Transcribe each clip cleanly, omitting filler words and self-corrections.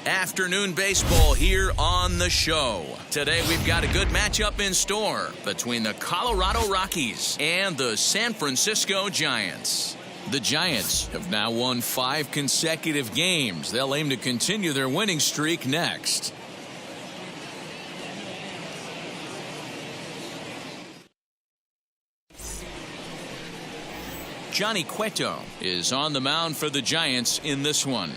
Afternoon baseball here on the show. Today we've got a good matchup in store between the Colorado Rockies and the San Francisco Giants. The Giants have now won 5 consecutive games. They'll aim to continue their winning streak next. Johnny Cueto is on the mound for the Giants in this one.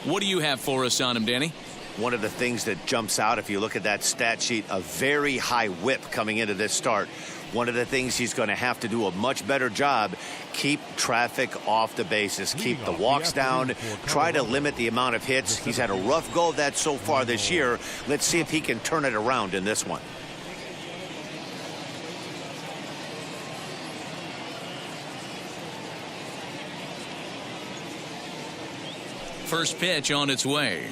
What do you have for us on him, Danny? One of the things that jumps out, if you look at that stat sheet, a very high whip coming into this start. One of the things he's going to have to do a much better job, keep traffic off the bases, keep the walks down, try to limit the amount of hits. He's had a rough go of that so far this year. Let's see if he can turn it around in this one. First pitch on its way.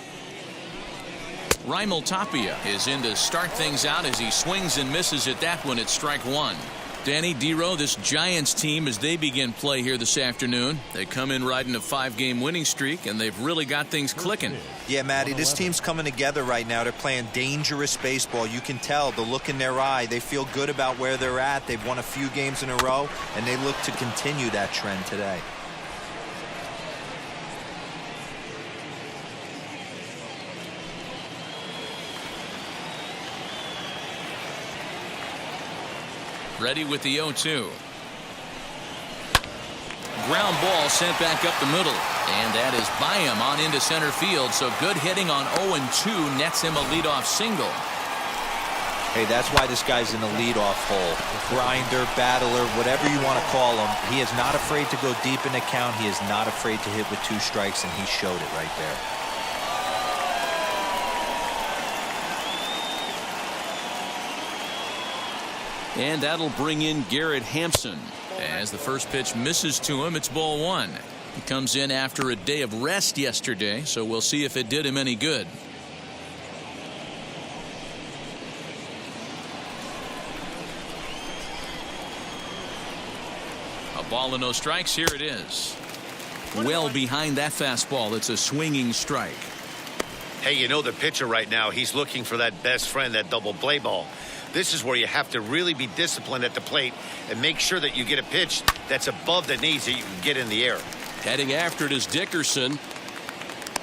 Raimel Tapia is in to start things out as he swings and misses at that one at strike one. Danny, Dero, this Giants team, as they begin play here this afternoon, they come in riding a 5-game winning streak, and they've really got things clicking. Yeah, Matty, this team's coming together right now. They're playing dangerous baseball. You can tell the look in their eye. They feel good about where they're at. They've won a few games in a row, and they look to continue that trend today. Ready with the 0-2. Ground ball sent back up the middle. And that is by him on into center field. So good hitting on 0-2 nets him a leadoff single. Hey, that's why this guy's in the leadoff hole. Grinder, battler, whatever you want to call him. He is not afraid to go deep in the count. He is not afraid to hit with 2 strikes, and he showed it right there. And that'll bring in Garrett Hampson. As the first pitch misses to him, it's ball 1. He comes in after a day of rest yesterday, so we'll see if it did him any good. A ball and no strikes. Here it is. Well behind that fastball. It's a swinging strike. Hey, you know the pitcher right now, he's looking for that best friend, that double play ball. This is where you have to really be disciplined at the plate and make sure that you get a pitch that's above the knees that you can get in the air. Heading after it is Dickerson.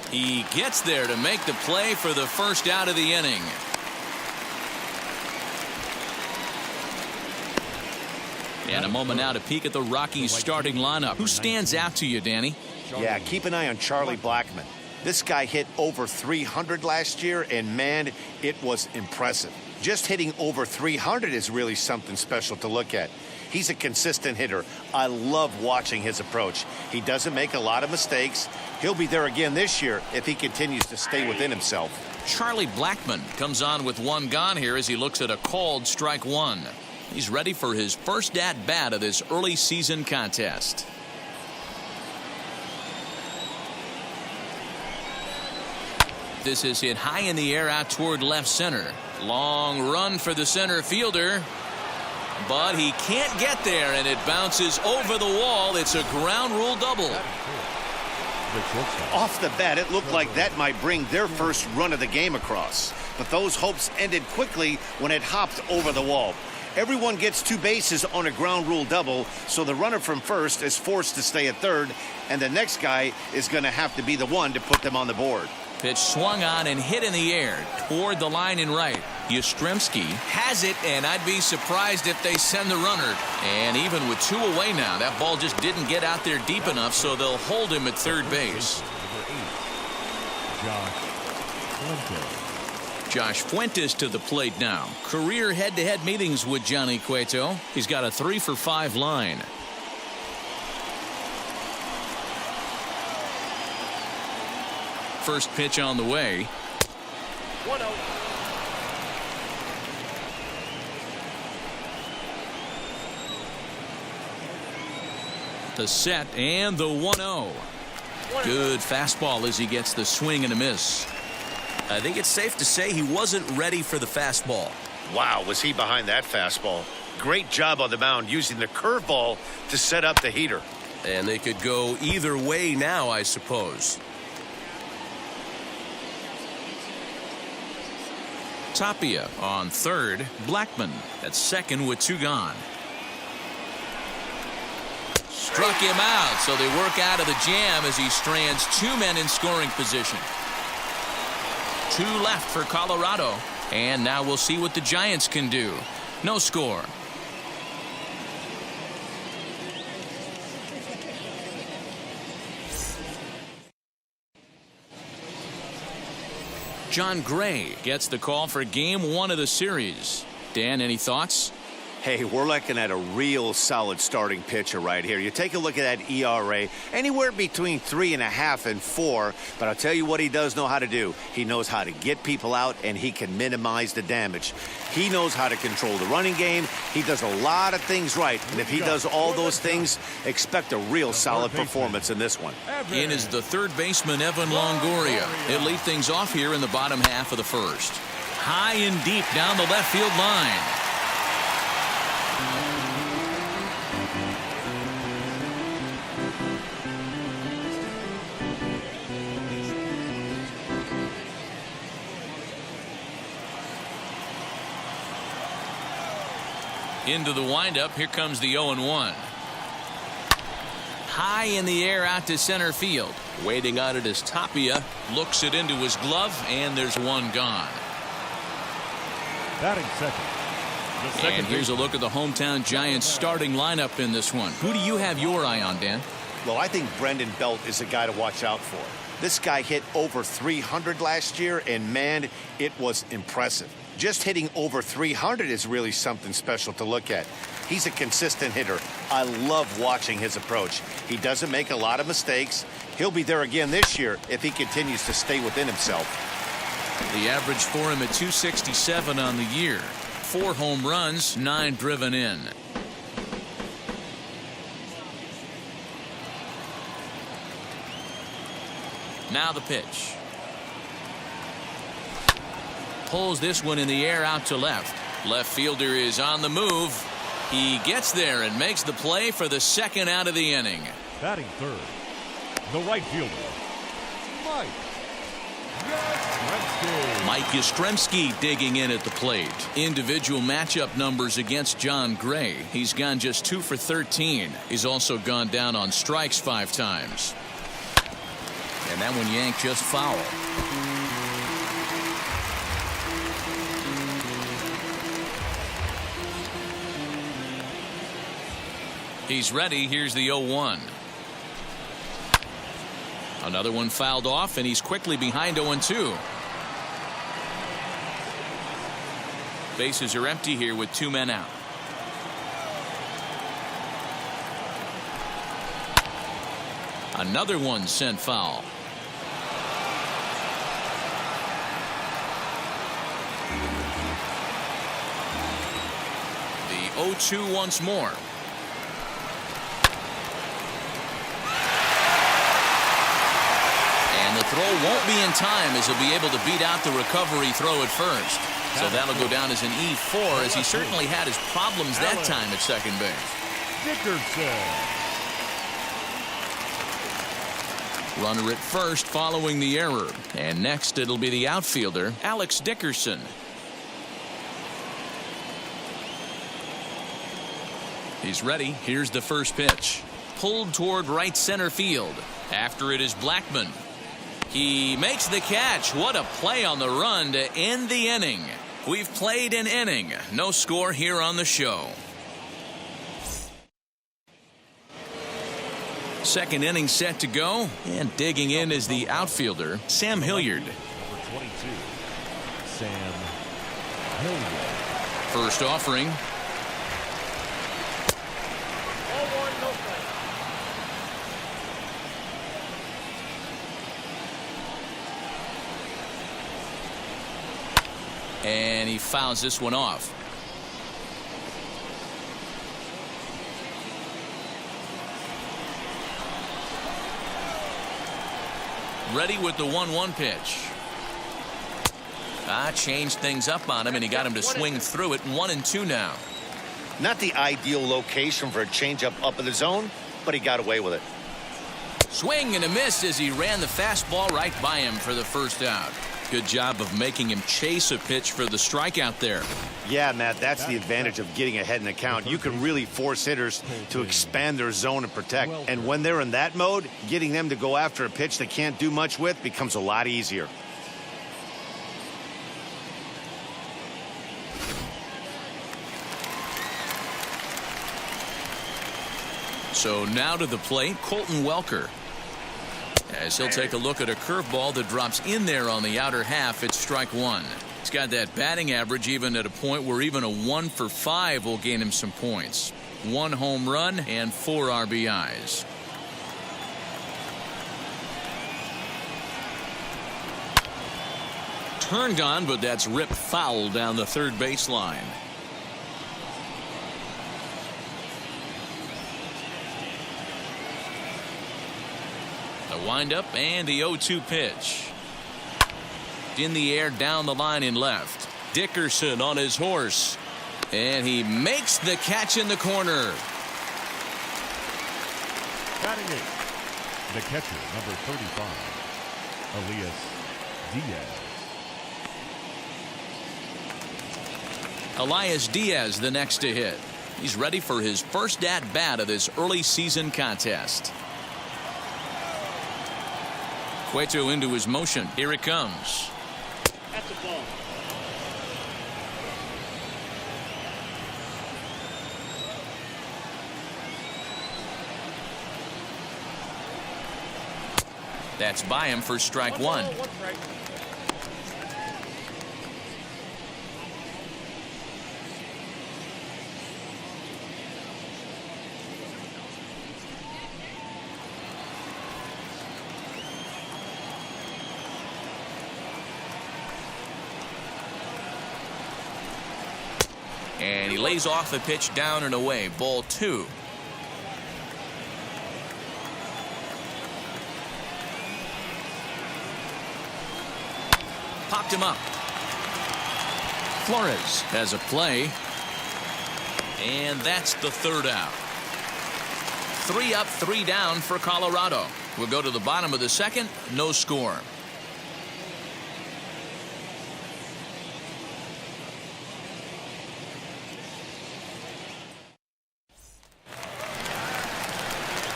He gets there to make the play for the first out of the inning. And a moment now to peek at the Rockies starting lineup. Who stands out to you, Danny? Yeah, keep an eye on Charlie Blackmon. This guy hit over 300 last year, and man, it was impressive. Just hitting over 300 is really something special to look at. He's a consistent hitter. I love watching his approach. He doesn't make a lot of mistakes. He'll be there again this year if he continues to stay within himself. Charlie Blackmon comes on with 1 gone here as he looks at a called strike 1. He's ready for his first at-bat of this early season contest. This is hit high in the air out toward left center. Long run for the center fielder. But he can't get there, and it bounces over the wall. It's a ground rule double. Off the bat, it looked like that might bring their first run of the game across. But those hopes ended quickly when it hopped over the wall. Everyone gets 2 bases on a ground rule double, so the runner from first is forced to stay at third, and the next guy is going to have to be the one to put them on the board. Pitch swung on and hit in the air toward the line in right. Yastrzemski has it, and I'd be surprised if they send the runner. And even with 2 away now, that ball just didn't get out there deep enough, so they'll hold him at third base. Josh Fuentes to the plate now. Career head-to-head meetings with Johnny Cueto. He's got a 3-for-5 line. First pitch on the way. 1-0. The set and the 1-0. Good fastball as he gets the swing and a miss. I think it's safe to say he wasn't ready for the fastball. Wow, was he behind that fastball. Great job on the mound using the curveball to set up the heater. And they could go either way now, I suppose. Tapia on third. Blackman at second with 2 gone. Struck him out, so they work out of the jam as he strands 2 men in scoring position. 2 left for Colorado. And now we'll see what the Giants can do. No score. John Gray gets the call for game 1 of the series. Dan, any thoughts? Hey, we're looking at a real solid starting pitcher right here. You take a look at that ERA, anywhere between 3.5 and 4. But I'll tell you what he does know how to do. He knows how to get people out, and he can minimize the damage. He knows how to control the running game. He does a lot of things right. And if he does all those things, expect a real solid performance in this one. In is the third baseman, Evan Longoria. He'll lead things off here in the bottom half of the first. High and deep down the left field line. Into the windup. Here comes the 0-1. High in the air out to center field. Waiting on it as Tapia looks it into his glove, and there's 1 gone. Batting second. And here's a look at the hometown Giants starting lineup in this one. Who do you have your eye on, Dan? Well, I think Brendan Belt is a guy to watch out for. This guy hit over 300 last year, and man, it was impressive. Just hitting over 300 is really something special to look at. He's a consistent hitter. I love watching his approach. He doesn't make a lot of mistakes. He'll be there again this year if he continues to stay within himself. The average for him at 267 on the year. 4 home runs, 9 driven in. Now the pitch. Pulls this one in the air out to left. Left fielder is on the move. He gets there and makes the play for the 2nd out of the inning. Batting third, the right fielder, Mike Yastrzemski digging in at the plate. Individual matchup numbers against John Gray. He's gone just 2 for 13. He's also gone down on strikes 5 times. And that one yanked just foul. He's ready. Here's the 0-1. Another one fouled off, and he's quickly behind 0-2. Bases are empty here with 2 men out. Another one sent foul. The 0-2 once more. And the throw won't be in time as he'll be able to beat out the recovery throw at first. So that'll go down as an E4 as he certainly had his problems that time at second base. Dickerson. Runner at first following the error. And next it'll be the outfielder, Alex Dickerson. He's ready. Here's the first pitch. Pulled toward right center field. After it is Blackman. He makes the catch. What a play on the run to end the inning. We've played an inning. No score here on the show. Second inning set to go. And digging in is the outfielder, Sam Hilliard. Number 22, Sam Hilliard. First offering. And he fouls this one off. Ready with the 1-1 pitch. Changed things up on him, and he got him to swing through it. 1-2 now. Not the ideal location for a changeup up in the zone, but he got away with it. Swing and a miss as he ran the fastball right by him for the first out. Good job of making him chase a pitch for the strikeout there. Yeah, Matt, that's the advantage of getting ahead in the count. You can really force hitters to expand their zone and protect. And when they're in that mode, getting them to go after a pitch they can't do much with becomes a lot easier. So now to the plate, Colton Welker. As he'll take a look at a curveball that drops in there on the outer half, it's strike one. He's got that batting average even at a point where even a 1 for 5 will gain him some points. 1 home run and 4 RBIs. Turned on, but that's ripped foul down the third baseline. The windup and the 0-2 pitch. In the air down the line in left. Dickerson on his horse. And he makes the catch in the corner. Batting eighth, the catcher, number 35, Elias Diaz. Elias Diaz the next to hit. He's ready for his first at-bat of this early season contest. Cueto into his motion. Here it comes. That's a ball. That's by him for strike one. And he lays off the pitch down and away. Ball 2. Popped him up. Flores has a play. And that's the third out. 3 up, 3 down for Colorado. We'll go to the bottom of the second. No score.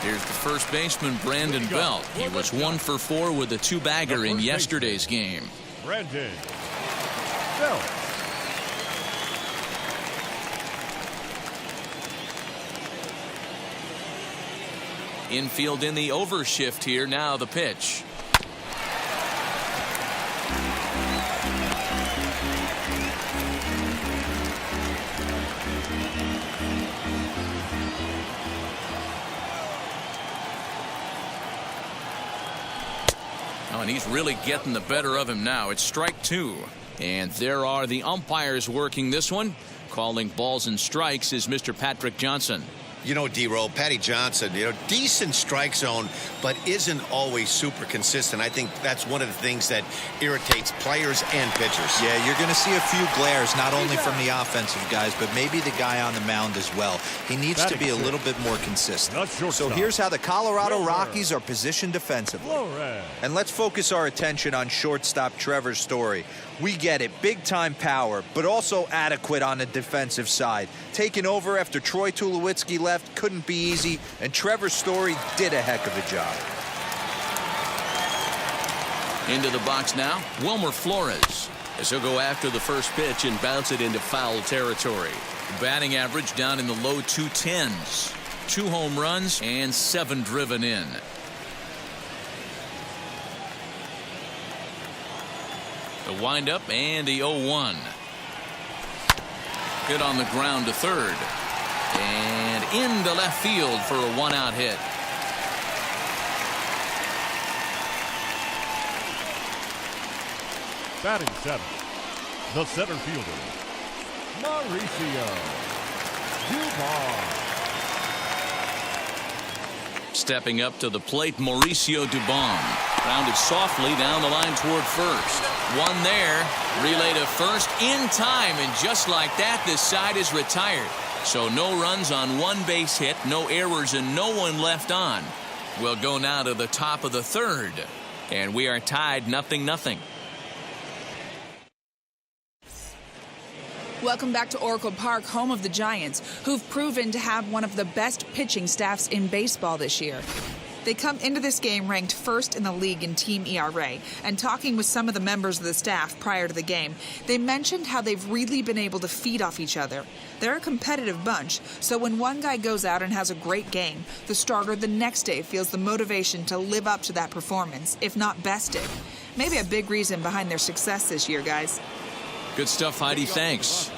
Here's the first baseman, Brandon Belt. He was 1 for 4 with a 2-bagger in yesterday's game. Brandon Belt. Infield in the overshift here. Now the pitch. Oh, and he's really getting the better of him now. It's strike 2. And there are the umpires working this one. Calling balls and strikes is Mr. Patrick Johnson. You know, D-Roll, Patty Johnson, decent strike zone, but isn't always super consistent. I think that's one of the things that irritates players and pitchers. Yeah, you're going to see a few glares, not only from the offensive guys, but maybe the guy on the mound as well. He needs to be a little bit more consistent. So here's how the Colorado Rockies are positioned defensively. And let's focus our attention on shortstop Trevor Story. We get it, big-time power, but also adequate on the defensive side. Taking over after Troy Tulowitzki left couldn't be easy, and Trevor Story did a heck of a job. Into the box now, Wilmer Flores, as he'll go after the first pitch and bounce it into foul territory. Batting average down in the low 210s. 2 home runs and 7 driven in. The windup and the 0-1. Hit on the ground to third. And into left field for a 1-out hit. Batting 7th, the center fielder, Mauricio Dubon. Stepping up to the plate, Mauricio Dubon. Grounded softly down the line toward first. One there. Relay to first in time. And just like that, this side is retired. So no runs on 1 base hit, no errors, and no one left on. We'll go now to the top of the third. And we are tied 0-0. Welcome back to Oracle Park, home of the Giants, who've proven to have one of the best pitching staffs in baseball this year. They come into this game ranked first in the league in team ERA, and talking with some of the members of the staff prior to the game, they mentioned how they've really been able to feed off each other. They're a competitive bunch, so when one guy goes out and has a great game, the starter the next day feels the motivation to live up to that performance, if not best it. Maybe a big reason behind their success this year, guys. Good stuff, Heidi. Thanks.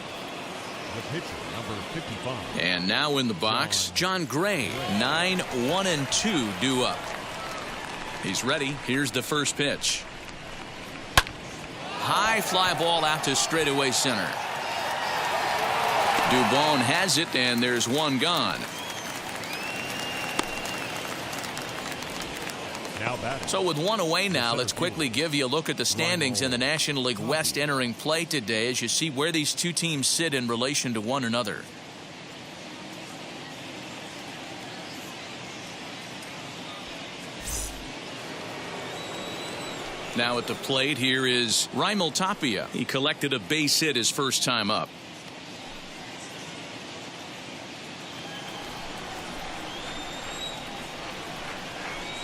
The pitcher, number 55. And now in the box, John Gray. 9-1-2 due up. He's ready. Here's the first pitch. High fly ball out to straightaway center. Dubon has it, and there's one gone. Now batting. So with one away now, let's quickly give you a look at the standings in the National League West entering play today as you see where these two teams sit in relation to one another. Now at the plate here is Raimel Tapia. He collected a base hit his first time up.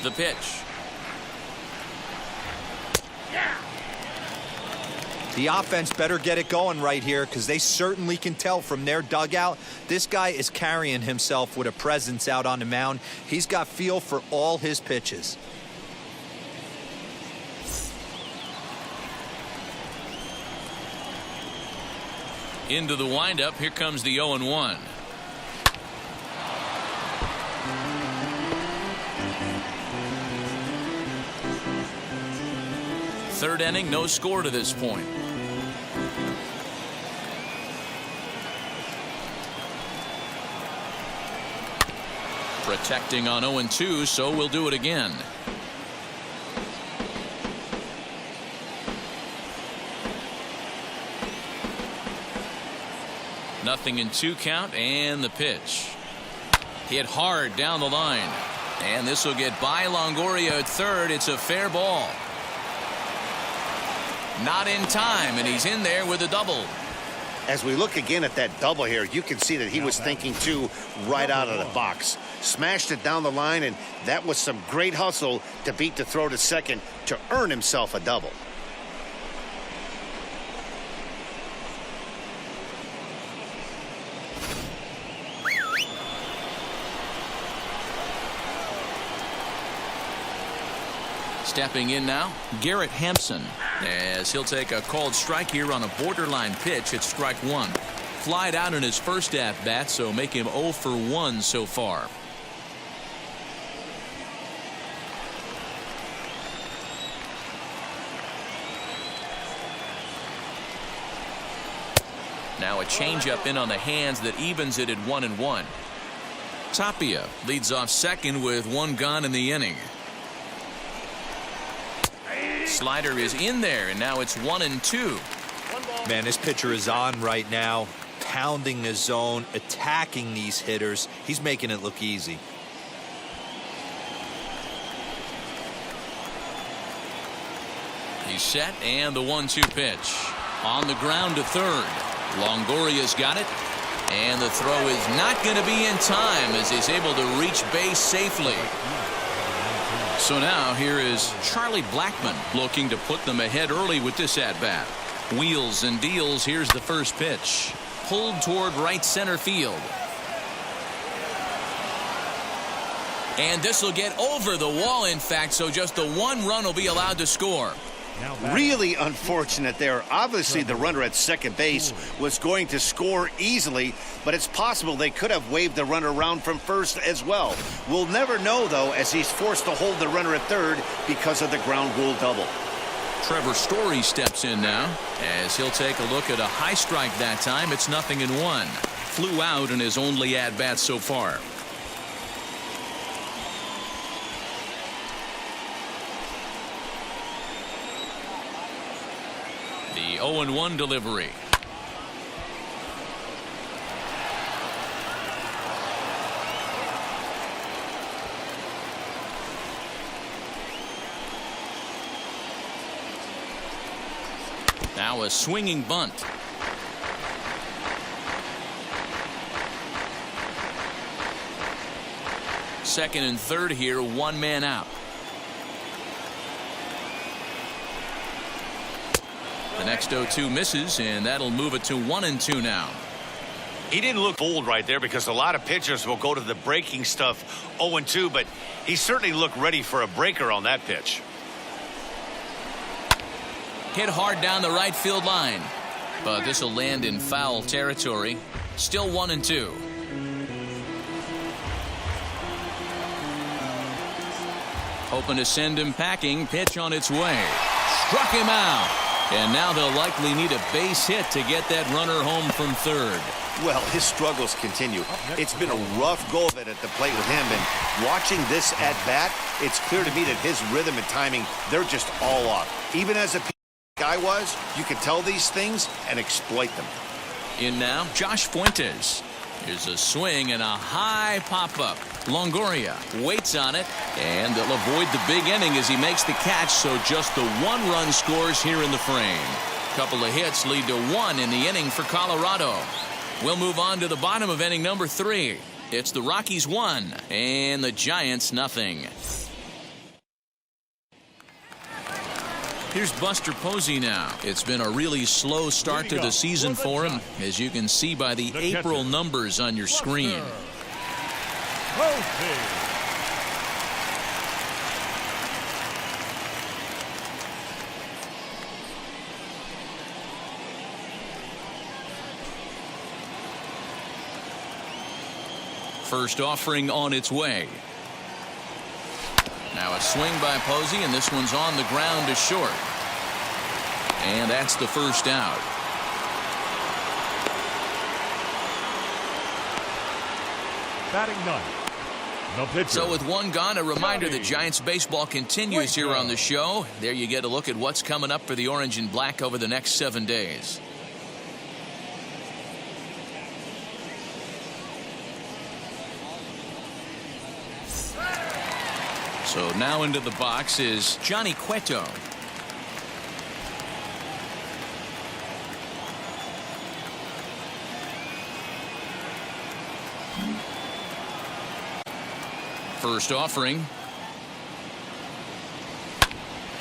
The pitch. The offense better get it going right here because they certainly can tell from their dugout. This guy is carrying himself with a presence out on the mound. He's got feel for all his pitches. Into the windup. Here comes the 0-1. Third inning, no score to this point. Protecting on 0-2, so we'll do it again. Nothing in 2 count, and the pitch. Hit hard down the line. And this will get by Longoria at third. It's a fair ball. Not in time, and he's in there with a double. As we look again at that double here, you can see that he was thinking too right out of the box. Smashed it down the line, and that was some great hustle to beat the throw to second to earn himself a double. Stepping in now, Garrett Hampson, as he'll take a called strike here on a borderline pitch at strike one. Flied out in his first at-bat, so make him 0 for 1 so far. Now a changeup in on the hands that evens it at 1-1. Tapia leads off second with 1 gone in the inning. Slider is in there, and now it's 1-2. Man, this pitcher is on right now, pounding the zone, attacking these hitters. He's making it look easy. He's set, and the 1-2 pitch. On the ground to third. Longoria's got it, and the throw is not going to be in time as he's able to reach base safely. So now here is Charlie Blackmon looking to put them ahead early with this at-bat. Wheels and deals. Here's the first pitch. Pulled toward right center field. And this will get over the wall, in fact, so just the 1 run will be allowed to score. Really unfortunate there. Obviously, the runner at second base was going to score easily, but it's possible they could have waved the runner around from first as well. We'll never know, though, as he's forced to hold the runner at third because of the ground rule double. Trevor Story steps in now as he'll take a look at a high strike that time. It's 0-1. Flew out in his only at-bat so far. The 0-1 delivery. Now a swinging bunt. second and third here, one man out. The next 0-2 misses, and that'll move it to 1-2 now. He didn't look bold right there because a lot of pitchers will go to the breaking stuff 0-2, but he certainly looked ready for a breaker on that pitch. Hit hard down the right field line, but this will land in foul territory. Still 1-2. Hoping to send him packing. Pitch on its way. Struck him out. And now they'll likely need a base hit to get that runner home from third. Well, his struggles continue. It's been a rough go of it at the plate with him, and watching this at bat, it's clear to me that his rhythm and timing, they're just all off. Even as a guy was, you could tell these things and exploit them. In now, Josh Fuentes. Here's a swing and a high pop-up. Longoria waits on it, and they'll avoid the big inning as he makes the catch, so just the one run scores here in the frame. Couple of hits lead to one in the inning for Colorado. We'll move on to the bottom of inning number 3. It's the Rockies 1 and the Giants nothing. Here's Buster Posey now. It's been a really slow start to the season for him, as you can see by the April numbers on your screen. First offering on its way. Now a swing by Posey, and this one's on the ground to short. And that's the first out. Batting ninth, the pitcher. So with one gone, a reminder that Giants baseball continues here on the show. There you get a look at what's coming up for the Orange and Black over the next 7 days. So now into the box is Johnny Cueto. First offering.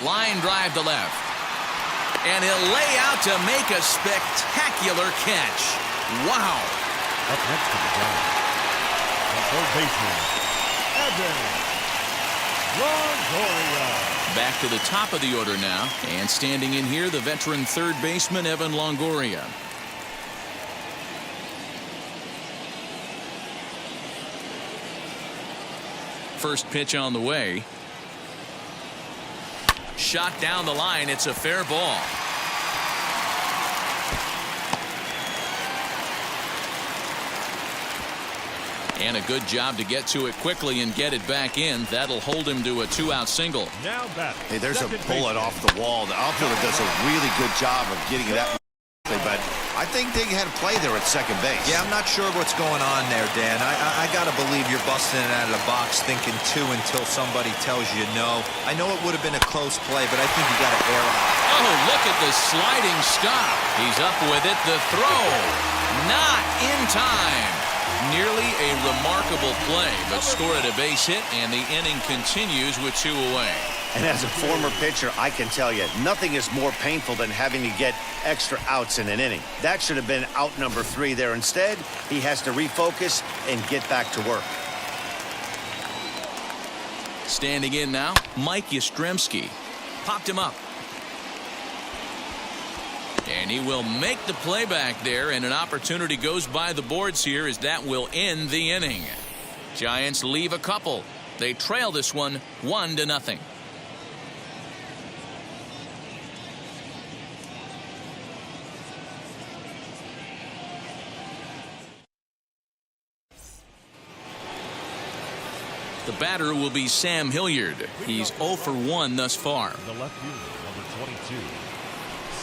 Line drive to left. And he'll lay out to make a spectacular catch. Wow. Up next to the Giants, the third baseman, Evan Longoria. Back to the top of the order now, and standing in here, the veteran third baseman Evan Longoria. First pitch on the way. Shot down the line. It's a fair ball. And a good job to get to it quickly and get it back in. That'll hold him to a 2-out single. Now back. Hey, there's a bullet off the wall. The outfielder does a really good job of getting that, but I think they had a play there at second base. Yeah, I'm not sure what's going on there, Dan. I got to believe you're busting it out of the box thinking 2 until somebody tells you no. I know it would have been a close play, but I think you got to air out. Oh, look at the sliding stop. He's up with it. The throw. Not in time. Nearly a remarkable play, but scored a base hit, and the inning continues with 2 away. And as a former pitcher, I can tell you, nothing is more painful than having to get extra outs in an inning. That should have been out number 3 there. Instead, he has to refocus and get back to work. Standing in now, Mike Yastrzemski. Popped him up. And he will make the play back there, and an opportunity goes by the boards here as that will end the inning. Giants leave a couple. They trail this one 1-0. The batter will be Sam Hilliard. He's 0 for 1 thus far. The left fielder, number 22,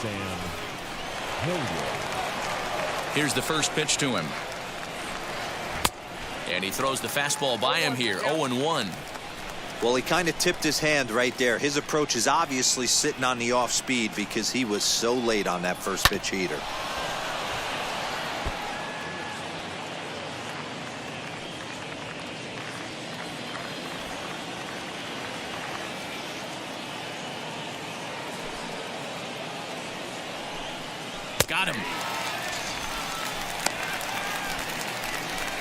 Sam Hilliard. Here's the first pitch to him. And he throws the fastball by him here, 0-1. Well, he kind of tipped his hand right there. His approach is obviously sitting on the off speed because he was so late on that first pitch heater. Got him.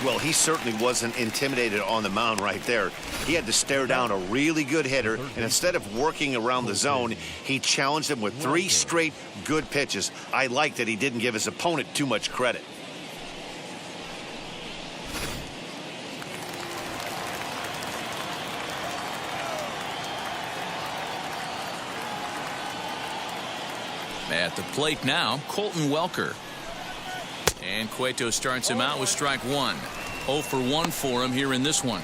Well, he certainly wasn't intimidated on the mound right there. He had to stare down a really good hitter, and instead of working around the zone, he challenged him with 3 straight good pitches. I like that he didn't give his opponent too much credit. At the plate now, Colton Welker. And Cueto starts him out with strike 1. 0 for 1 for him here in this one.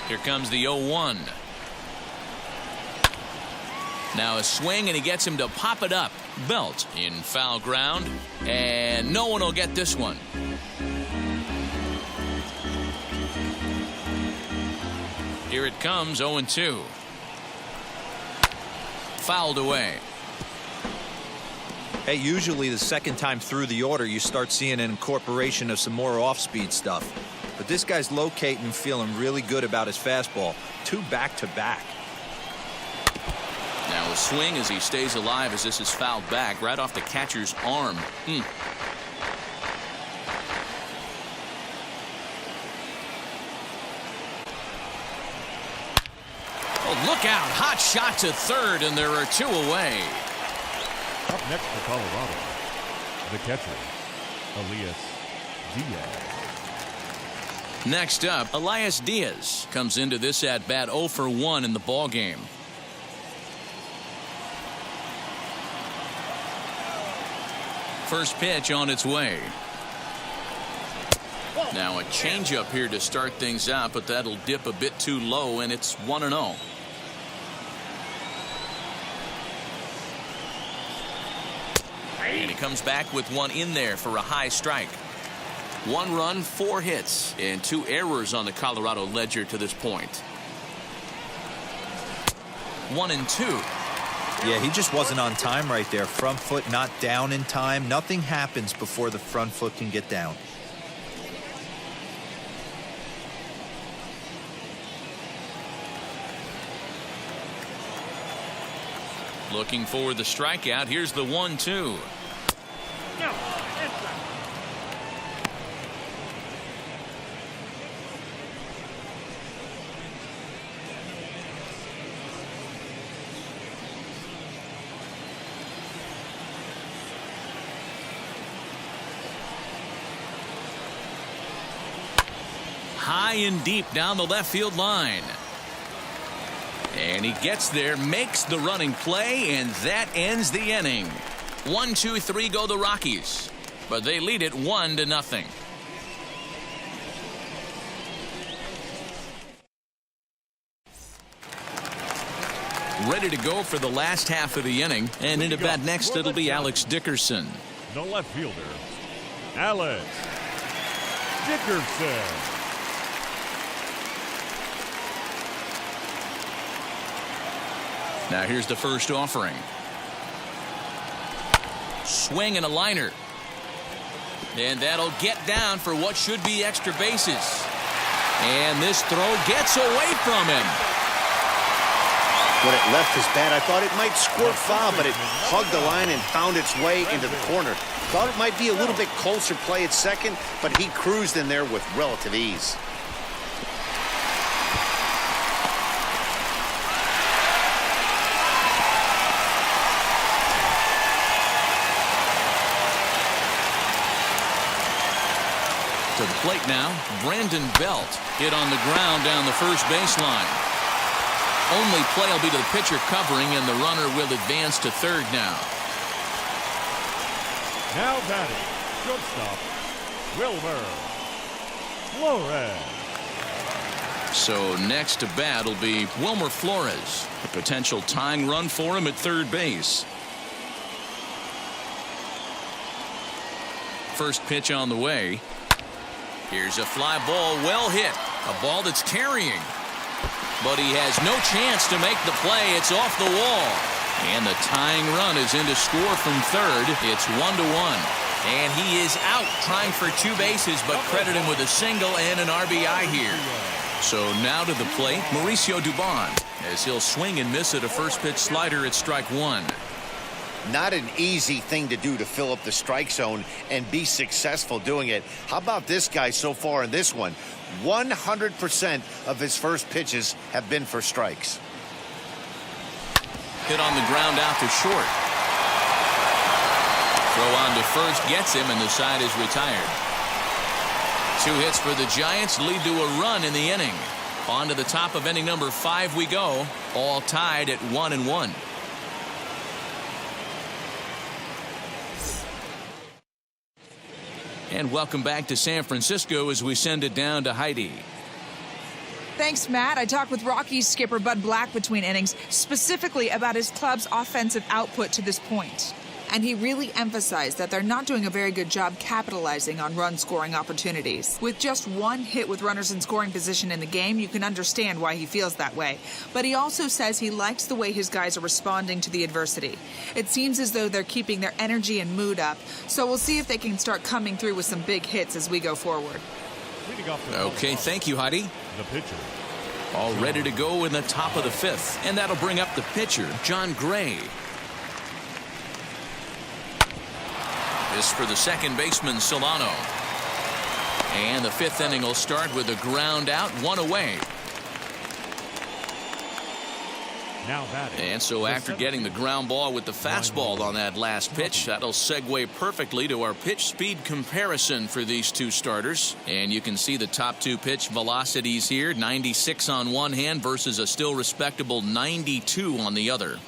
Here comes the 0-1. Now a swing, and he gets him to pop it up. Belt in foul ground, and no one will get this one. Here it comes, 0-2. Fouled away. Hey, usually the second time through the order, you start seeing an incorporation of some more off-speed stuff. But this guy's locating and feeling really good about his fastball. 2 back-to-back. Now a swing as he stays alive as this is fouled back right off the catcher's arm. Look out. Hot shot to third, and there are 2 away. Up next for Colorado, the catcher, Elias Diaz. Next up, Elias Diaz comes into this at-bat 0 for 1 in the ballgame. First pitch on its way. Now a changeup here to start things out, but that'll dip a bit too low, and it's 1-0. And he comes back with one in there for a high strike. 1 run, 4 hits, and 2 errors on the Colorado ledger to this point. 1-2. Yeah, he just wasn't on time right there. Front foot not down in time. Nothing happens before the front foot can get down. Looking for the strikeout. Here's the 1-2. High and deep down the left field line. And he gets there, makes the running play, and that ends the inning. 1, 2, 3 go the Rockies, but they lead it 1-0. Ready to go for the last half of the inning, and into bat next it'll be Alex Dickerson. The left fielder, Alex Dickerson. Now here's the first offering. Swing and a liner. And that'll get down for what should be extra bases. And this throw gets away from him. When it left his bat, I thought it might squirt foul, but it hugged the line and found its way into the corner. Thought it might be a little bit closer play at second, but he cruised in there with relative ease. To the plate now, Brandon Belt hit on the ground down the first baseline. Only play will be to the pitcher covering, and the runner will advance to third now. Now batting, shortstop, Wilmer Flores. So next to bat will be Wilmer Flores. A potential tying run for him at third base. First pitch on the way. Here's a fly ball, well hit. A ball that's carrying. But he has no chance to make the play. It's off the wall. And the tying run is in to score from third. It's 1-1. And he is out trying for 2 bases, but credit him with a single and an RBI here. So now to the plate, Mauricio Dubon, as he'll swing and miss at a first pitch slider at strike 1. Not an easy thing to do to fill up the strike zone and be successful doing it. How about this guy so far in this one? 100% of his first pitches have been for strikes. Hit on the ground out to short. Throw on to first gets him, and the side is retired. 2 hits for the Giants lead to a run in the inning. On to the top of inning number 5 we go, all tied at 1-1. And welcome back to San Francisco as we send it down to Heidi. Thanks, Matt. I talked with Rockies skipper Bud Black between innings, specifically about his club's offensive output to this point. And he really emphasized that they're not doing a very good job capitalizing on run-scoring opportunities. With just 1 hit with runners in scoring position in the game, you can understand why he feels that way. But he also says he likes the way his guys are responding to the adversity. It seems as though they're keeping their energy and mood up, so we'll see if they can start coming through with some big hits as we go forward. Okay, thank you, Heidi. The pitcher. All ready to go in the top of the 5th, and that'll bring up the pitcher, John Gray. This for the second baseman, Solano. And the 5th inning will start with a ground out, 1 away. Now batting. And so after getting the ground ball with the fastball on that last pitch, that'll segue perfectly to our pitch speed comparison for these 2 starters. And you can see the top 2 pitch velocities here, 96 on one hand versus a still respectable 92 on the other.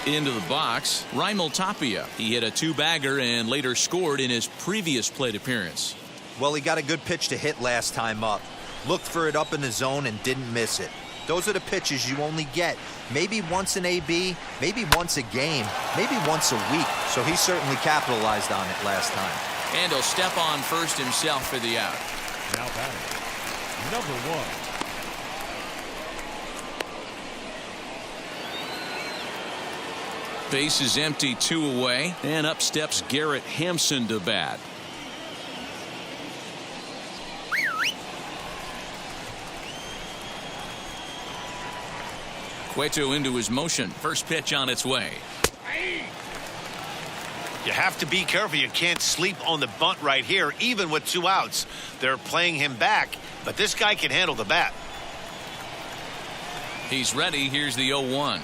Into the box, Raimel Tapia. He hit a 2-bagger and later scored in his previous plate appearance. Well, he got a good pitch to hit last time up. Looked for it up in the zone and didn't miss it. Those are the pitches you only get maybe once in AB, maybe once a game, maybe once a week. So he certainly capitalized on it last time. And he'll step on first himself for the out. Now batting. Number 1. Base is empty, 2 away, and up steps Garrett Hampson to bat. Cueto into his motion. First pitch on its way. You have to be careful. You can't sleep on the bunt right here, even with 2 outs. They're playing him back, but this guy can handle the bat. He's ready. Here's the 0-1.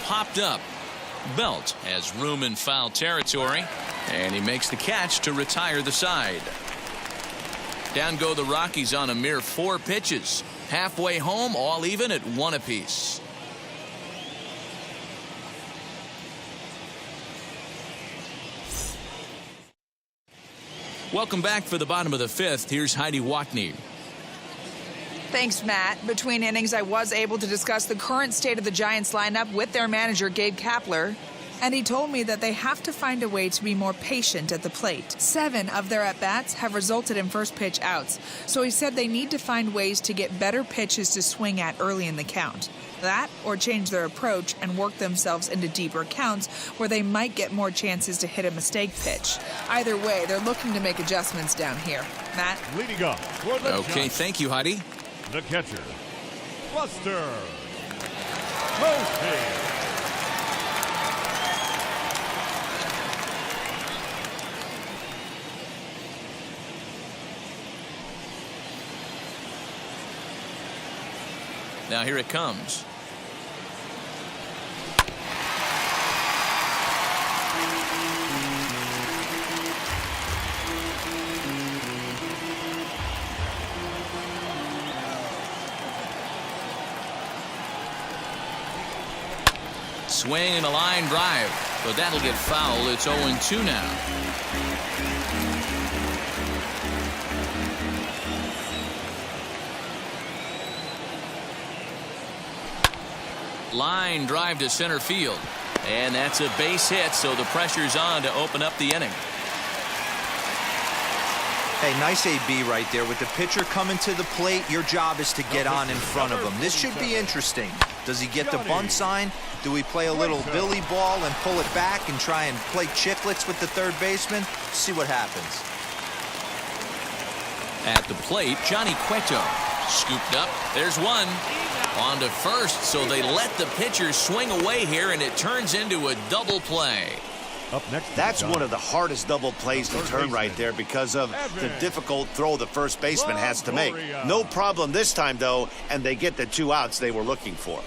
Popped up. Belt has room in foul territory, and he makes the catch to retire the side. Down go the Rockies on a mere 4 pitches. Halfway home, all even at 1 apiece. Welcome back for the bottom of the 5th. Here's Heidi Watney. Thanks, Matt. Between innings, I was able to discuss the current state of the Giants lineup with their manager, Gabe Kapler. And he told me that they have to find a way to be more patient at the plate. 7 of their at-bats have resulted in first pitch outs. So he said they need to find ways to get better pitches to swing at early in the count. That, or change their approach and work themselves into deeper counts where they might get more chances to hit a mistake pitch. Either way, they're looking to make adjustments down here. Matt? Leading up for the Okay, Giants, thank you, Heidi. the catcher, Buster Posey. Now here it comes. Swing and a line drive, but that'll get foul. It's 0-2 now. Line drive to center field, and that's a base hit, so the pressure's on to open up the inning. Hey, nice AB right there. With the pitcher coming to the plate, your job is to get on in front of him. This should be interesting. Does he get the bunt sign? Do we play a little billy ball and pull it back and try and play chicklets with the third baseman? See what happens. At the plate, Johnny Cueto. Scooped up. There's one. On to first, so they let the pitcher swing away here, and it turns into a double play. Up next, that's one of the hardest double plays to turn right there because of the difficult throw the first baseman has to make. No problem this time, though, and they get the 2 outs they were looking for.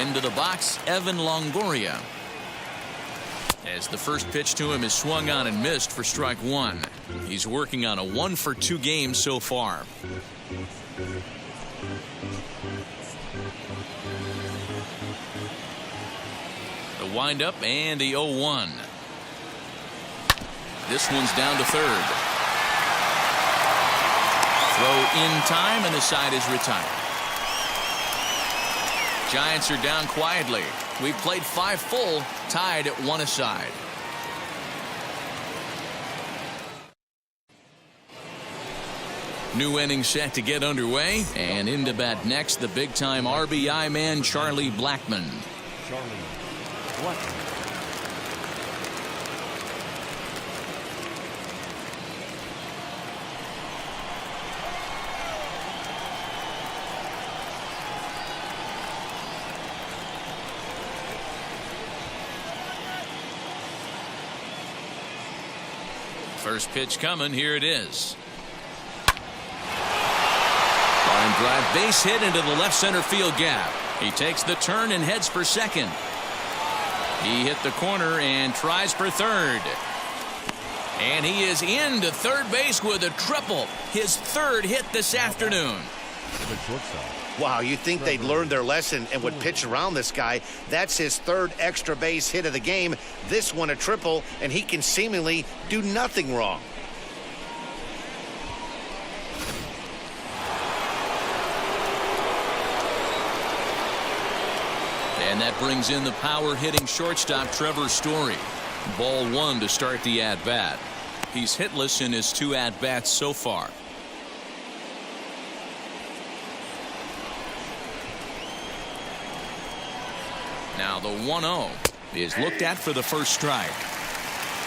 Into the box, Evan Longoria. As the first pitch to him is swung on and missed for strike 1. He's working on a 1-for-2 game so far. The windup and the 0-1. This one's down to third. Throw in time, and the side is retired. Giants are down quietly. We've played 5 full, tied at 1 aside. New inning set to get underway, and into bat next, the big-time RBI man, Charlie Blackmon. First pitch coming. Here it is. Line drive base hit into the left center field gap. He takes the turn and heads for second. He hit the corner and tries for third. And he is into third base with a triple. His 3rd hit this afternoon. Wow, you think they'd learned their lesson and would pitch around this guy. That's his 3rd extra base hit of the game. This one a triple, and he can seemingly do nothing wrong. And that brings in the power-hitting shortstop Trevor Story. Ball 1 to start the at-bat. He's hitless in his 2 at-bats so far. Now the 1-0 is looked at for the first strike.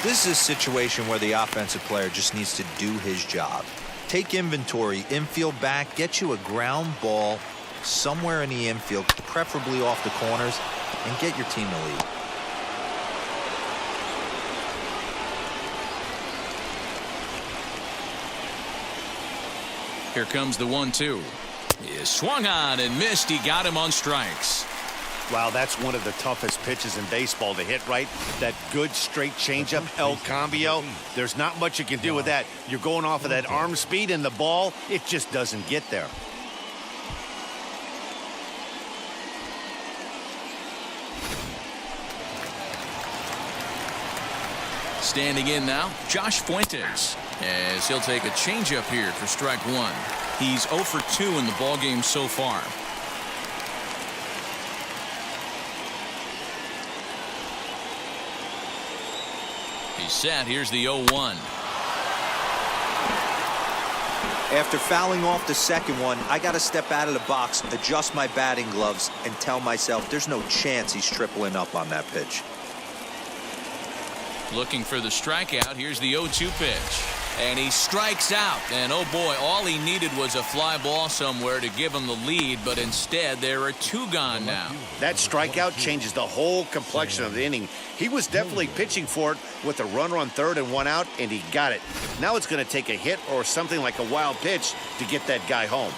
This is a situation where the offensive player just needs to do his job. Take inventory, infield back, get you a ground ball somewhere in the infield, preferably off the corners, and get your team the lead. Here comes the 1-2. He is swung on and missed. He got him on strikes. Wow, that's one of the toughest pitches in baseball to hit, right? That good straight changeup, El Cambio. There's not much you can do with that. You're going off of that arm speed, and the ball, it just doesn't get there. Standing in now, Josh Fuentes, as he'll take a changeup here for strike 1. He's 0 for 2 in the ballgame so far. He's set. Here's the 0-1. After fouling off the second one, I got to step out of the box, adjust my batting gloves, and tell myself there's no chance he's tripling up on that pitch. Looking for the strikeout. Here's the 0-2 pitch. And he strikes out. And oh boy, all he needed was a fly ball somewhere to give him the lead, but instead there are 2 gone now. That strikeout changes the whole complexion of the inning. He was definitely pitching for it with a runner on third and 1 out, and he got it. Now it's going to take a hit or something like a wild pitch to get that guy home.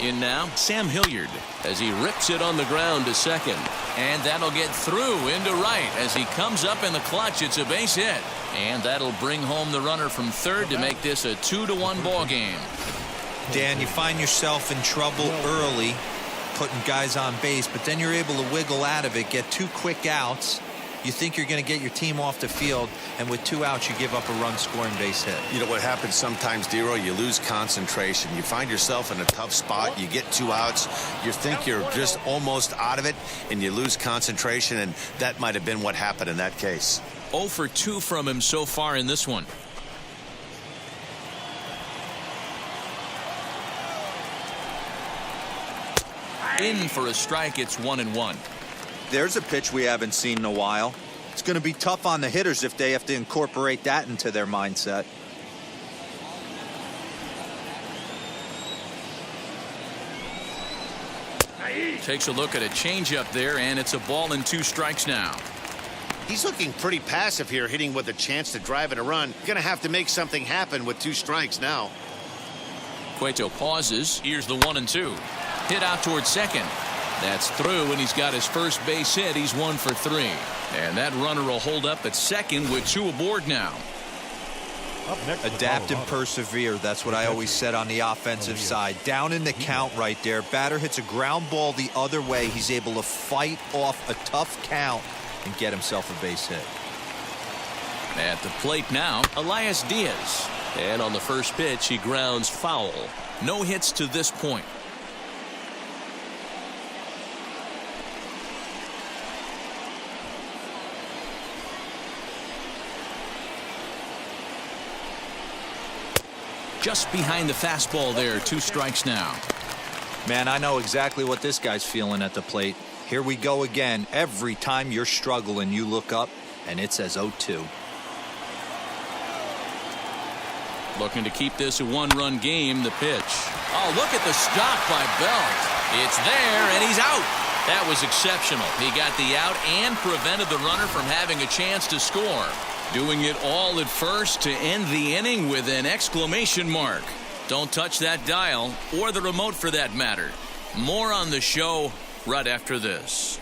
In now, Sam Hilliard, as he rips it on the ground to second. And that'll get through into right. As he comes up in the clutch, it's a base hit. And that'll bring home the runner from third to make this a 2-1 ball game. Dan, you find yourself in trouble early, putting guys on base, but then you're able to wiggle out of it, get 2 quick outs, You think you're going to get your team off the field, and with 2 outs, you give up a run-scoring base hit. You know what happens sometimes, Dero? You lose concentration. You find yourself in a tough spot. You get 2 outs. You think you're just almost out of it, and you lose concentration, and that might have been what happened in that case. 0 for 2 from him so far in this one. In for a strike. It's 1-1. There's a pitch we haven't seen in a while. It's going to be tough on the hitters if they have to incorporate that into their mindset. Takes a look at a changeup there, and it's a ball and 2 strikes now. He's looking pretty passive here, hitting with a chance to drive in a run. Going to have to make something happen with 2 strikes now. Cueto pauses. Here's the 1-2. Hit out towards second. That's through, and he's got his first base hit. He's 1 for 3. And that runner will hold up at second with 2 aboard now. Up next, Adapt and persevere. That's what I always said on the offensive side. Down in the count right there. Batter hits a ground ball the other way. He's able to fight off a tough count and get himself a base hit. At the plate now, Elias Diaz. And on the first pitch, he grounds foul. No hits to this point. Just behind the fastball there. 2 strikes now. Man, I know exactly what this guy's feeling at the plate. Here we go again. Every time you're struggling, you look up, and it says 0-2. Looking to keep this a 1-run game. The pitch. Oh, look at the stop by Belt. It's there, and he's out. That was exceptional. He got the out and prevented the runner from having a chance to score. Doing it all at first to end the inning with an exclamation mark. Don't touch that dial, or the remote for that matter. More on the show right after this.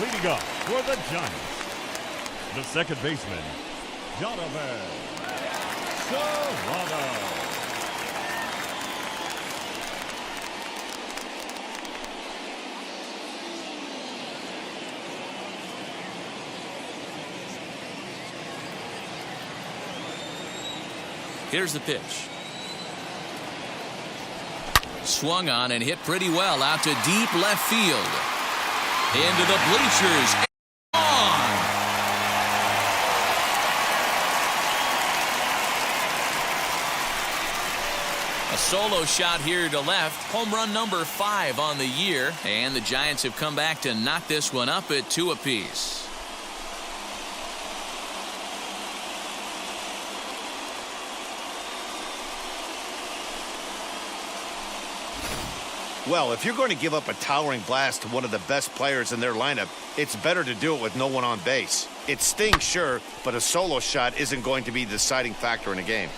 leading up for the Giants, the second baseman, Jonathan Serrano. Here's the pitch. Swung on and hit pretty well out to deep left field. Into the bleachers. On. A solo shot here to left. Home run number 5 on the year. And the Giants have come back to knock this one up at 2 apiece. Well, if you're going to give up a towering blast to one of the best players in their lineup, it's better to do it with no one on base. It stings, sure, but a solo shot isn't going to be the deciding factor in a game.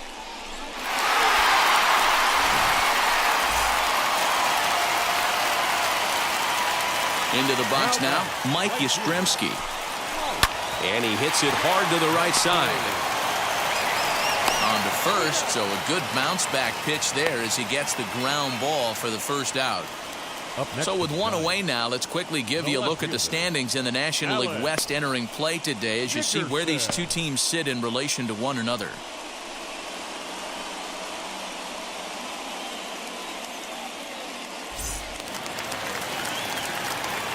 Into the box now, Mike Yastrzemski. And he hits it hard to the right side. On to first, so a good bounce back pitch there as he gets the ground ball for the first out. So with one away now, let's quickly give you a look at the standings in the National League West entering play today as you see where these two teams sit in relation to one another.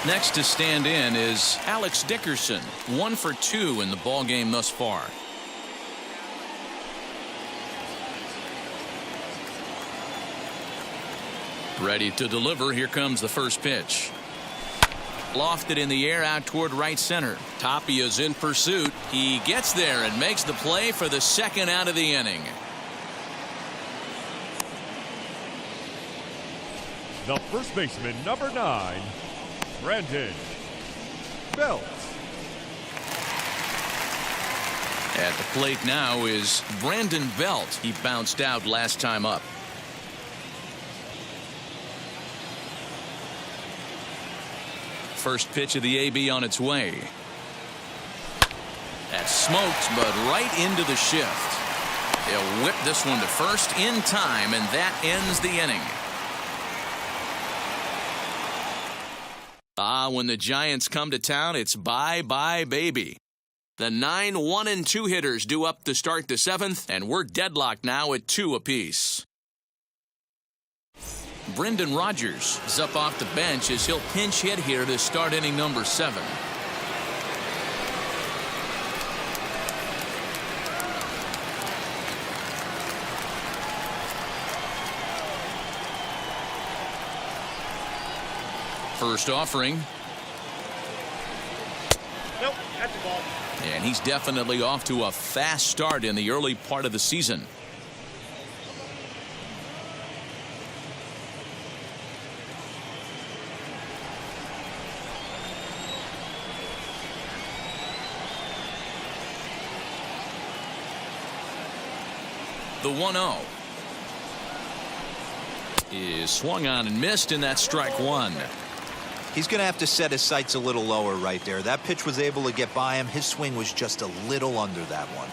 Next to stand in is Alex Dickerson, 1 for 2 in the ballgame thus far. Ready to deliver. Here comes the first pitch. Lofted in the air out toward right center. Tapia's in pursuit. He gets there and makes the play for the second out of the inning. The first baseman, number 9, Brandon Belt. At the plate now is Brandon Belt. He bounced out last time up. First pitch of the AB on its way. That's smoked, but right into the shift. He'll whip this one to first in time, and that ends the inning. When the Giants come to town, it's bye-bye, baby. The 9 1-2 hitters due up to start the 7th, and we're deadlocked now at 2 apiece. Brendan Rodgers is up off the bench as he'll pinch hit here to start inning number 7. First offering. Nope, that's a ball. And he's definitely off to a fast start in the early part of the season. The 1-0 is swung on and missed, and that's strike 1. He's going to have to set his sights a little lower right there. That pitch was able to get by him. His swing was just a little under that one.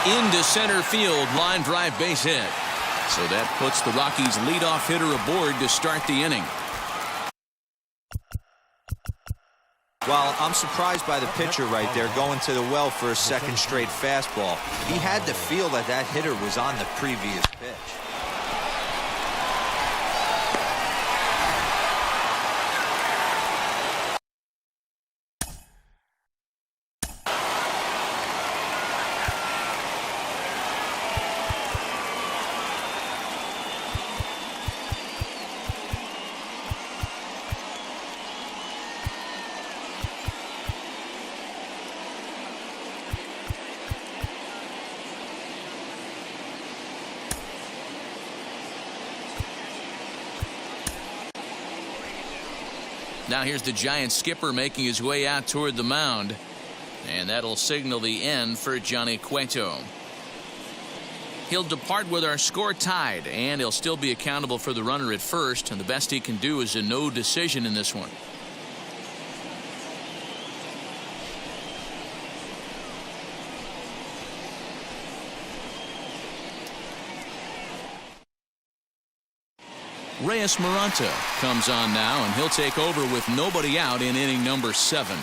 Into center field, line drive base hit. So that puts the Rockies leadoff hitter aboard to start the inning. Well, I'm surprised by the pitcher right there going to the well for a second straight fastball. He had to feel that that hitter was on the previous pitch. Now here's the Giants skipper making his way out toward the mound. And that'll signal the end for Johnny Cueto. He'll depart with our score tied, and he'll still be accountable for the runner at first, and the best he can do is a no decision in this one. Reyes Maranta comes on now, and he'll take over with nobody out in inning number 7.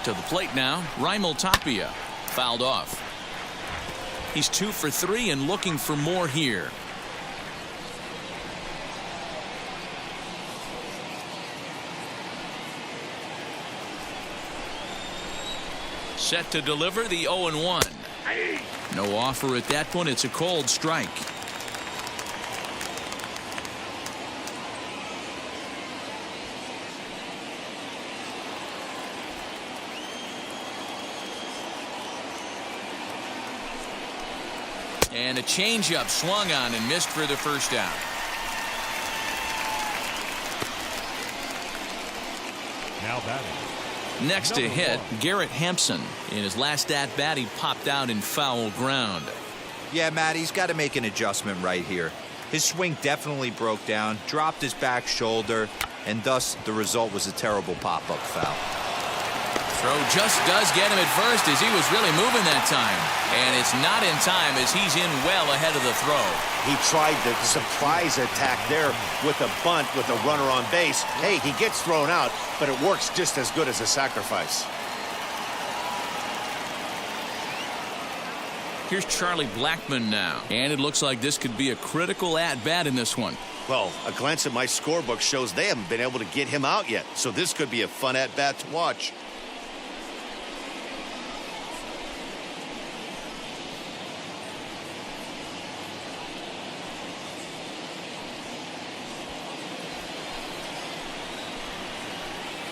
To the plate now, Raimel Tapia. Fouled off. He's 2 for 3 and looking for more here. Set to deliver the 0-1. No offer at that point. It's a cold strike. And a changeup swung on and missed for the first out. Now batting. Next to hit, Garrett Hampson. In his last at-bat, he popped out in foul ground. Yeah, Matt, he's got to make an adjustment right here. His swing definitely broke down, dropped his back shoulder, and thus the result was a terrible pop-up foul. Throw just does get him at first as he was really moving that time. And it's not in time as he's in well ahead of the throw. He tried the surprise attack there with a bunt with a runner on base. Hey, he gets thrown out, but it works just as good as a sacrifice. Here's Charlie Blackmon now. And it looks like this could be a critical at-bat in this one. Well, a glance at my scorebook shows they haven't been able to get him out yet. So this could be a fun at-bat to watch.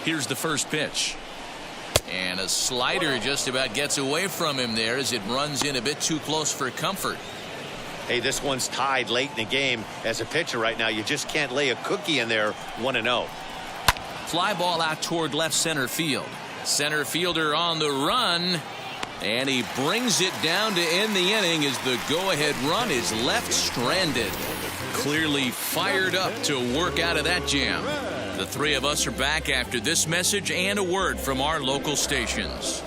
Here's the first pitch. And a slider just about gets away from him there as it runs in a bit too close for comfort. Hey, this one's tied late in the game. As a pitcher right now, you just can't lay a cookie in there 1-0. Fly ball out toward left center field. Center fielder on the run. And he brings it down to end the inning as the go-ahead run is left stranded. Clearly fired up to work out of that jam. The three of us are back after this message and a word from our local stations.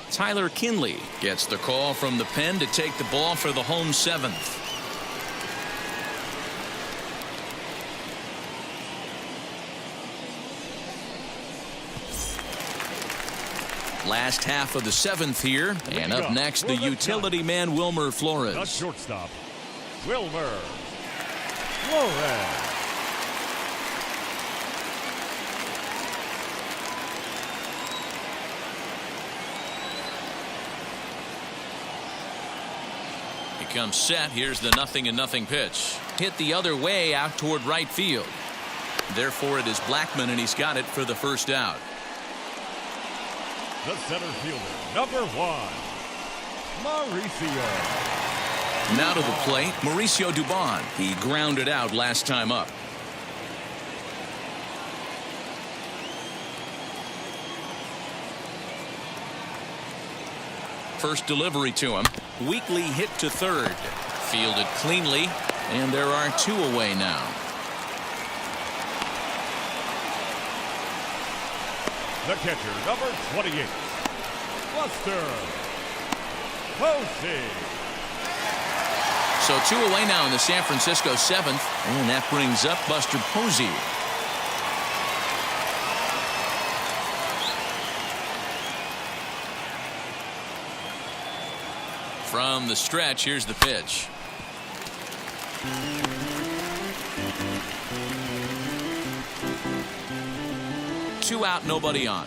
Tyler Kinley gets the call from the pen to take the ball for the home seventh. Last half of the seventh here, and up next the utility man Wilmer Flores. The shortstop, Wilmer Flores. He comes set. Here's the 0-0 pitch. Hit the other way out toward right field. Therefore, it is Blackmon, and he's got it for the first out. The center fielder, number 1, Mauricio. Now to the plate, Mauricio Dubon. He grounded out last time up. First delivery to him. Weakly hit to third. Fielded cleanly, and there are 2 away now. The catcher, number 28, Buster Posey. So 2 away now in the San Francisco 7th, and that brings up Buster Posey. From the stretch, here's the pitch. Two out, nobody on.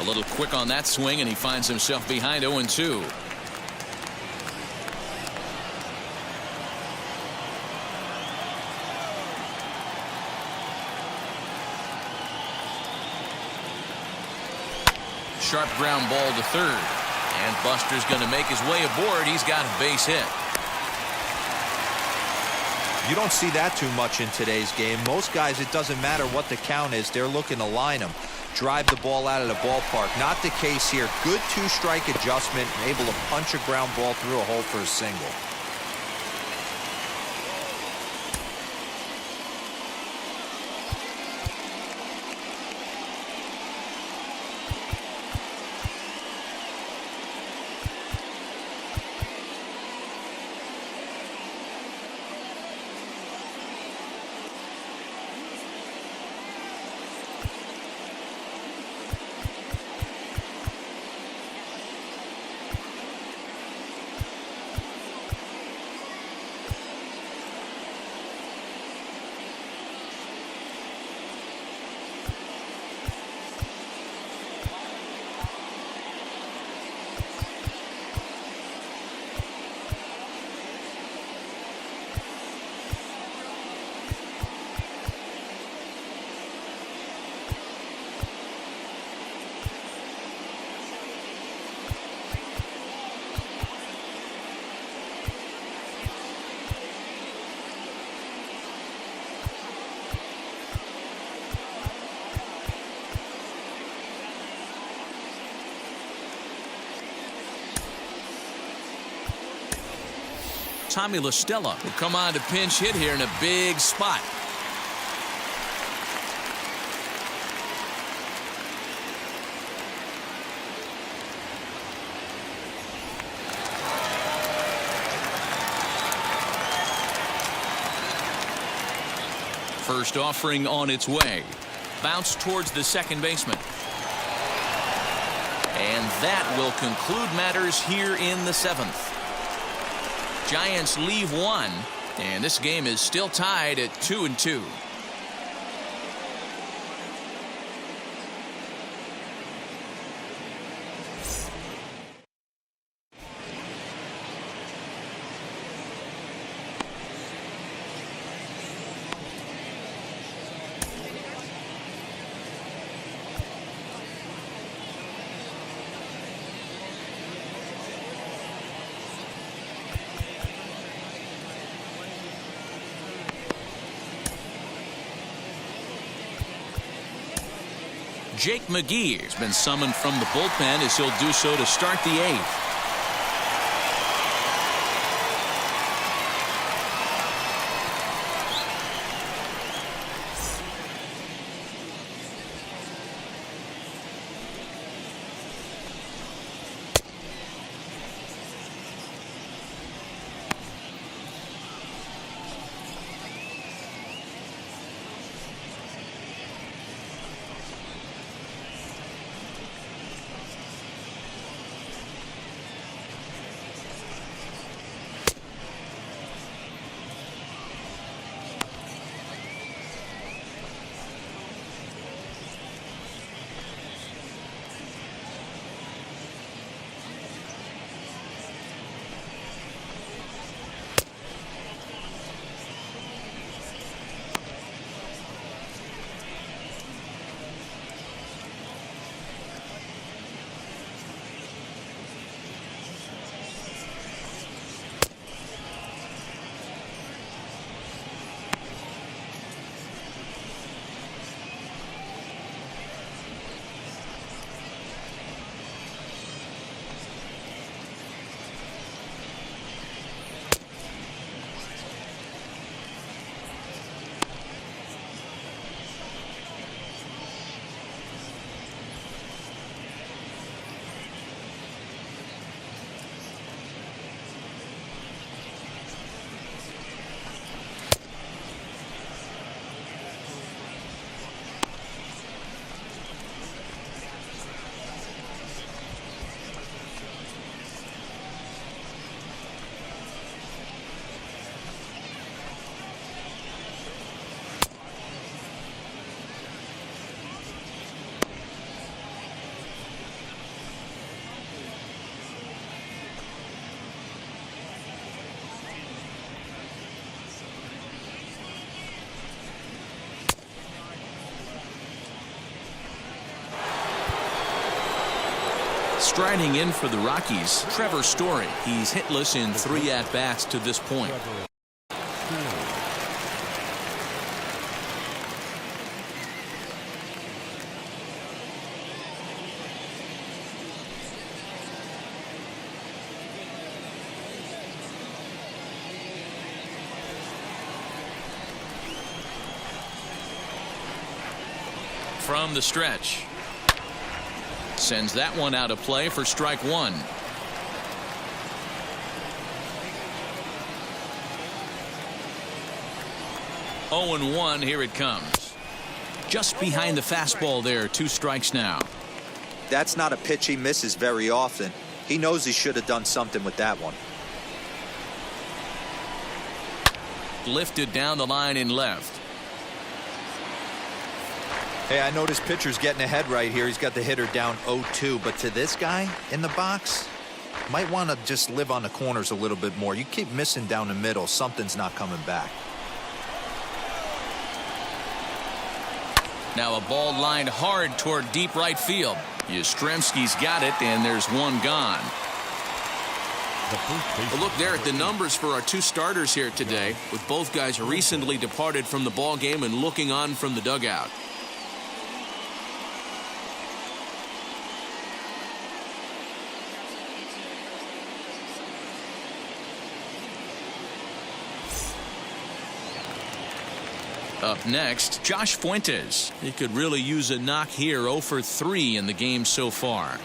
A little quick on that swing, and he finds himself behind 0-2. Sharp ground ball to third. And Buster's going to make his way aboard. He's got a base hit. You don't see that too much in today's game. Most guys, it doesn't matter what the count is. They're looking to line them, drive the ball out of the ballpark. Not the case here. Good 2-strike adjustment, able to punch a ground ball through a hole for a single. Tommy La Stella will come on to pinch hit here in a big spot. First offering on its way. Bounce towards the second baseman. And that will conclude matters here in the 7th. Giants leave one, and this game is still tied at 2-2. Jake McGee has been summoned from the bullpen as he'll do so to start the 8th. Striding in for the Rockies, Trevor Story. He's hitless in 3 at-bats to this point. From the stretch. Sends that one out of play for strike 1. Oh and 1, here it comes. Just behind the fastball there, 2 strikes now. That's not a pitch he misses very often. He knows he should have done something with that one. Lifted down the line in left. Hey, I know this pitcher's getting ahead right here. He's got the hitter down 0-2, but to this guy in the box, might want to just live on the corners a little bit more. You keep missing down the middle, something's not coming back. Now a ball lined hard toward deep right field. Yastrzemski's got it, and there's one gone. Well, look there at the numbers for our 2 starters here today, with both guys recently departed from the ball game and looking on from the dugout. Up next, Josh Fuentes. He could really use a knock here. 0 for 3 in the game so far.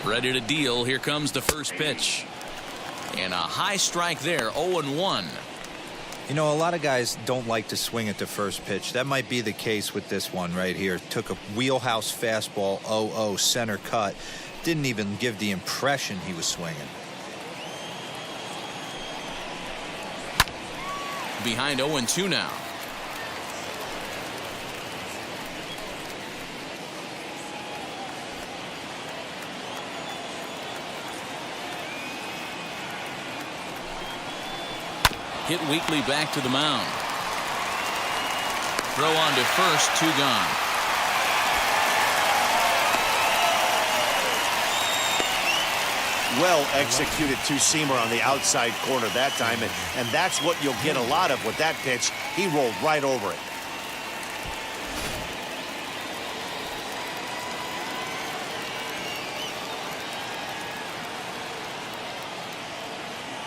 Ready to deal. Here comes the first pitch. And a high strike there. 0-1. You know, a lot of guys don't like to swing at the first pitch. That might be the case with this one right here. Took a wheelhouse fastball, 0-0, center cut. Didn't even give the impression he was swinging. Behind 0-2 now. Hit weakly back to the mound. Throw on to first, 2 gone. Well executed two-seamer on the outside corner that time, and that's what you'll get a lot of with that pitch. He rolled right over it.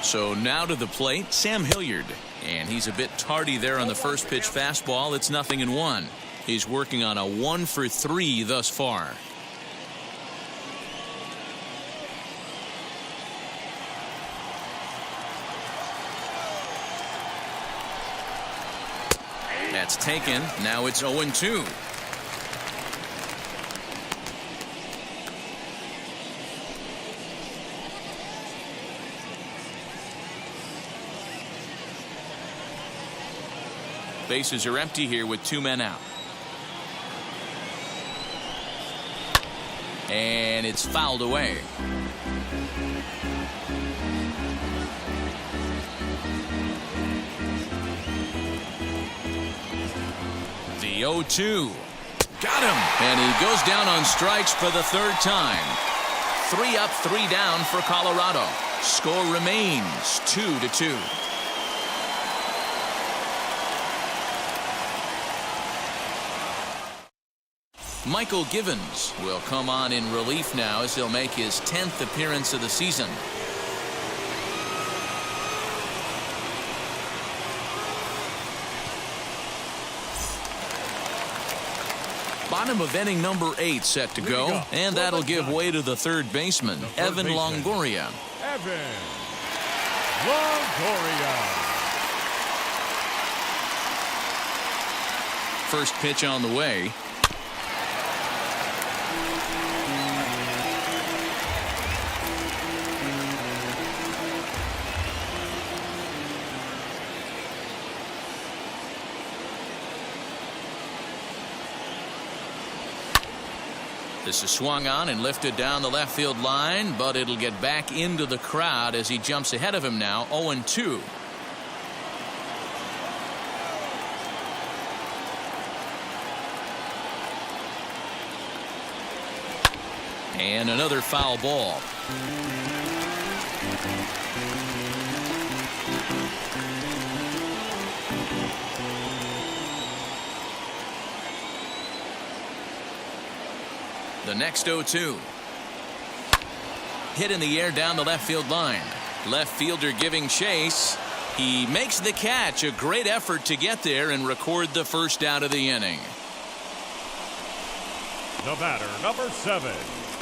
So now to the plate, Sam Hilliard. And he's a bit tardy there on the first pitch fastball. It's 0-1. He's working on a 1 for 3 thus far. That's taken. Now it's 0-2. Bases are empty here with 2 men out. And it's fouled away. The 0-2. Got him. And he goes down on strikes for the 3rd time. 3 up, 3 down for Colorado. Score remains 2-2. Michael Givens will come on in relief now as he'll make his 10th appearance of the season. Bottom of inning number 8 set to go, and that'll give way to the 3rd baseman, Evan Longoria. Evan Longoria. First pitch on the way. This is swung on and lifted down the left field line, but it'll get back into the crowd as he jumps ahead of him now. 0-2. And another foul ball. The next 0-2. Hit in the air down the left field line. Left fielder giving chase. He makes the catch. A great effort to get there and record the first out of the inning. The batter, number 7,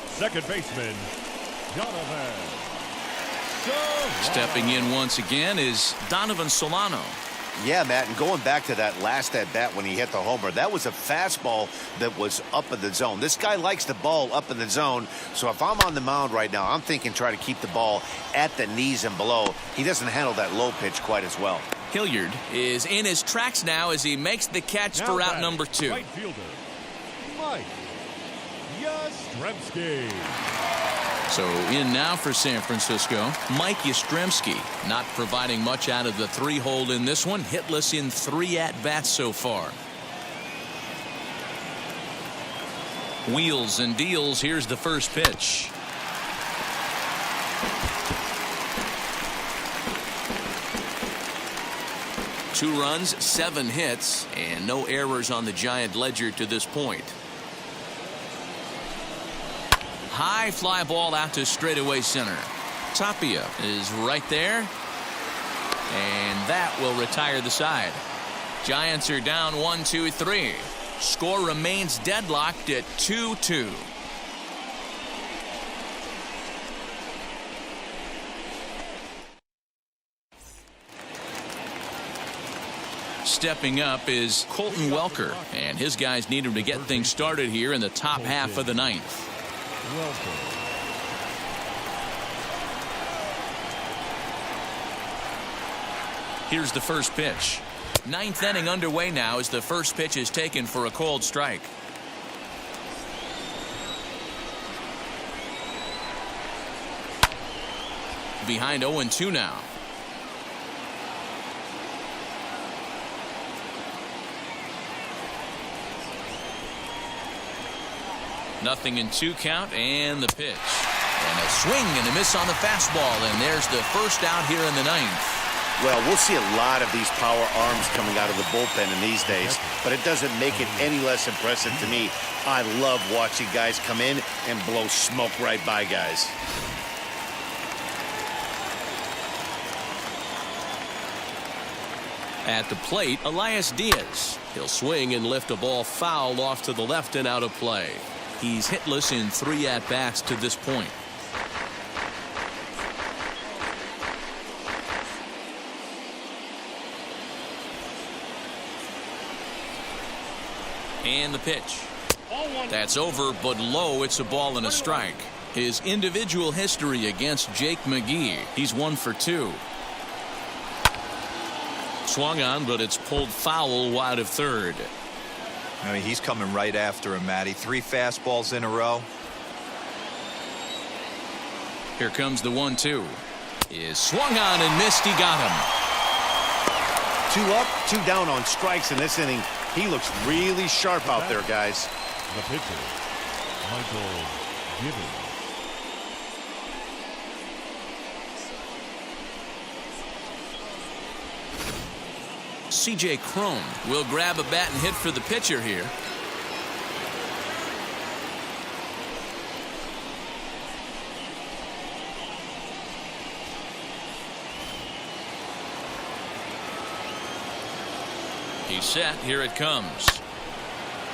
second baseman, Donovan Solano. Stepping in once again is Donovan Solano. Yeah, Matt, and going back to that last at-bat when he hit the homer, that was a fastball that was up in the zone. This guy likes the ball up in the zone, so if I'm on the mound right now, I'm thinking try to keep the ball at the knees and below. He doesn't handle that low pitch quite as well. Hilliard is in his tracks now as he makes the catch Now for out batting, number 2. right fielder, Mike Yastrzemski. So in now for San Francisco, Mike Yastrzemski, not providing much out of the 3-hole in this one. Hitless in 3 at-bats so far. Wheels and deals. Here's the first pitch. Two runs, 7 hits, and no errors on the Giant ledger to this point. High fly ball out to straightaway center. Tapia is right there. And that will retire the side. Giants are down 1-2-3. Score remains deadlocked at 2-2. Stepping up is Colton Welker, and his guys need him to get things started here in the top half of the ninth. Here's the first pitch. Ninth inning underway now as the first pitch is taken for a cold strike. Behind 0-2 now. Nothing in 2 count, and the pitch. And a swing and a miss on the fastball, and there's the first out here in the ninth. Well, we'll see a lot of these power arms coming out of the bullpen in these days, but it doesn't make it any less impressive to me. I love watching guys come in and blow smoke right by guys. At the plate, Elias Diaz. He'll swing and lift a ball foul off to the left and out of play. He's hitless in 3 at-bats to this point. And the pitch. That's over, but low. It's a ball and a strike. His individual history against Jake McGee. He's 1 for 2. Swung on, but it's pulled foul wide of third. I mean, he's coming right after him, Matty. 3 fastballs in a row. Here comes the 1-2. Is swung on and missed. He got him. 2 up, 2 down on strikes in this inning. He looks really sharp out there, guys. The pitcher, Michael Gibbons. C.J. Cron will grab a bat and hit for the pitcher here. He's set. Here it comes.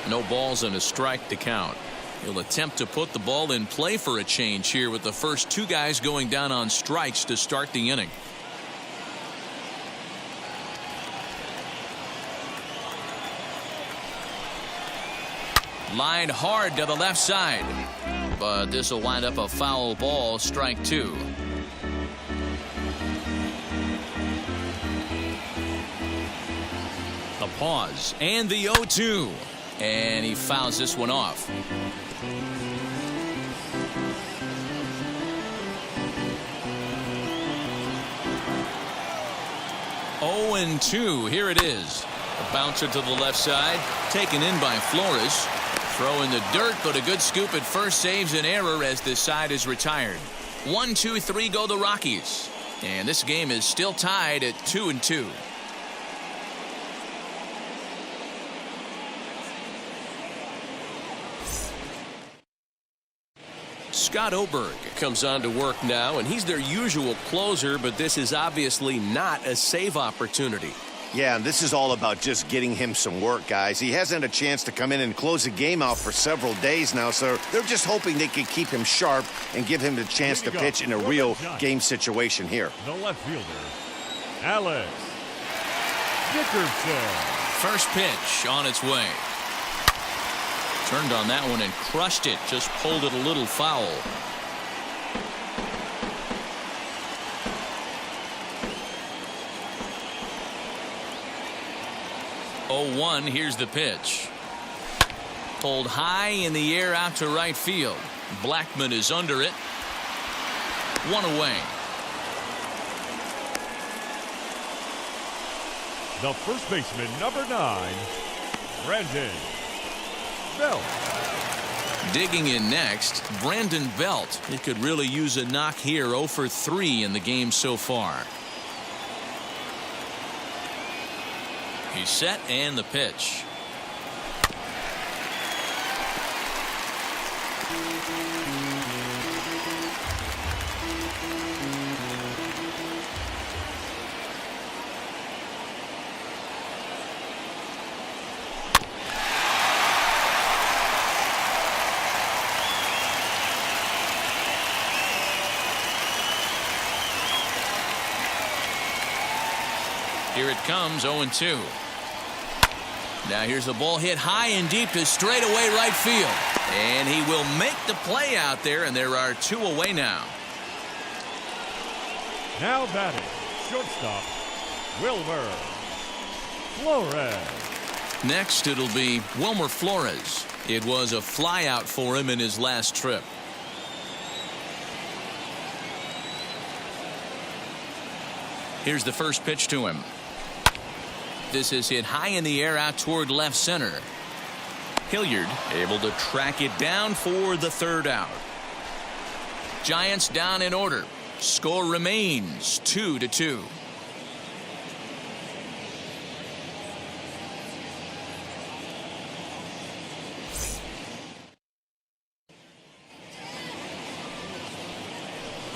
No balls and a strike to count. He'll attempt to put the ball in play for a change here with the first 2 guys going down on strikes to start the inning. Lined hard to the left side, but this will wind up a foul ball. Strike 2. The pause and the 0-2, and he fouls this one off. Oh, and 2. Here it is. A bouncer to the left side, taken in by Flores. Throw in the dirt, but a good scoop at first saves an error as this side is retired. 1-2-3 go the Rockies, and this game is still tied at 2-2. Scott Oberg comes on to work now, and he's their usual closer, but this is obviously not a save opportunity. Yeah, and this is all about just getting him some work, guys. He hasn't had a chance to come in and close the game out for several days now, so they're just hoping they can keep him sharp and give him the chance to pitch in a real game situation here. The left fielder, Alex Dickerson. First pitch on its way. Turned on that one and crushed it. Just pulled it a little foul. Oh, 1. Here's the pitch. Pulled high in the air out to right field. Blackman is under it. 1 away. The first baseman, number 9, Brandon Belt. Digging in next, Brandon Belt. He could really use a knock here. 0 for 3 in the game so far. He's set, and the pitch. it comes, 0-2. Now here's the ball hit high and deep to straightaway right field. And he will make the play out there, and there are 2 away now. Now batting, shortstop, Wilmer Flores. Next, it'll be Wilmer Flores. It was a flyout for him in his last trip. Here's the first pitch to him. This is hit high in the air out toward left center. Hilliard able to track it down for the 3rd out. Giants down in order. Score remains 2-2.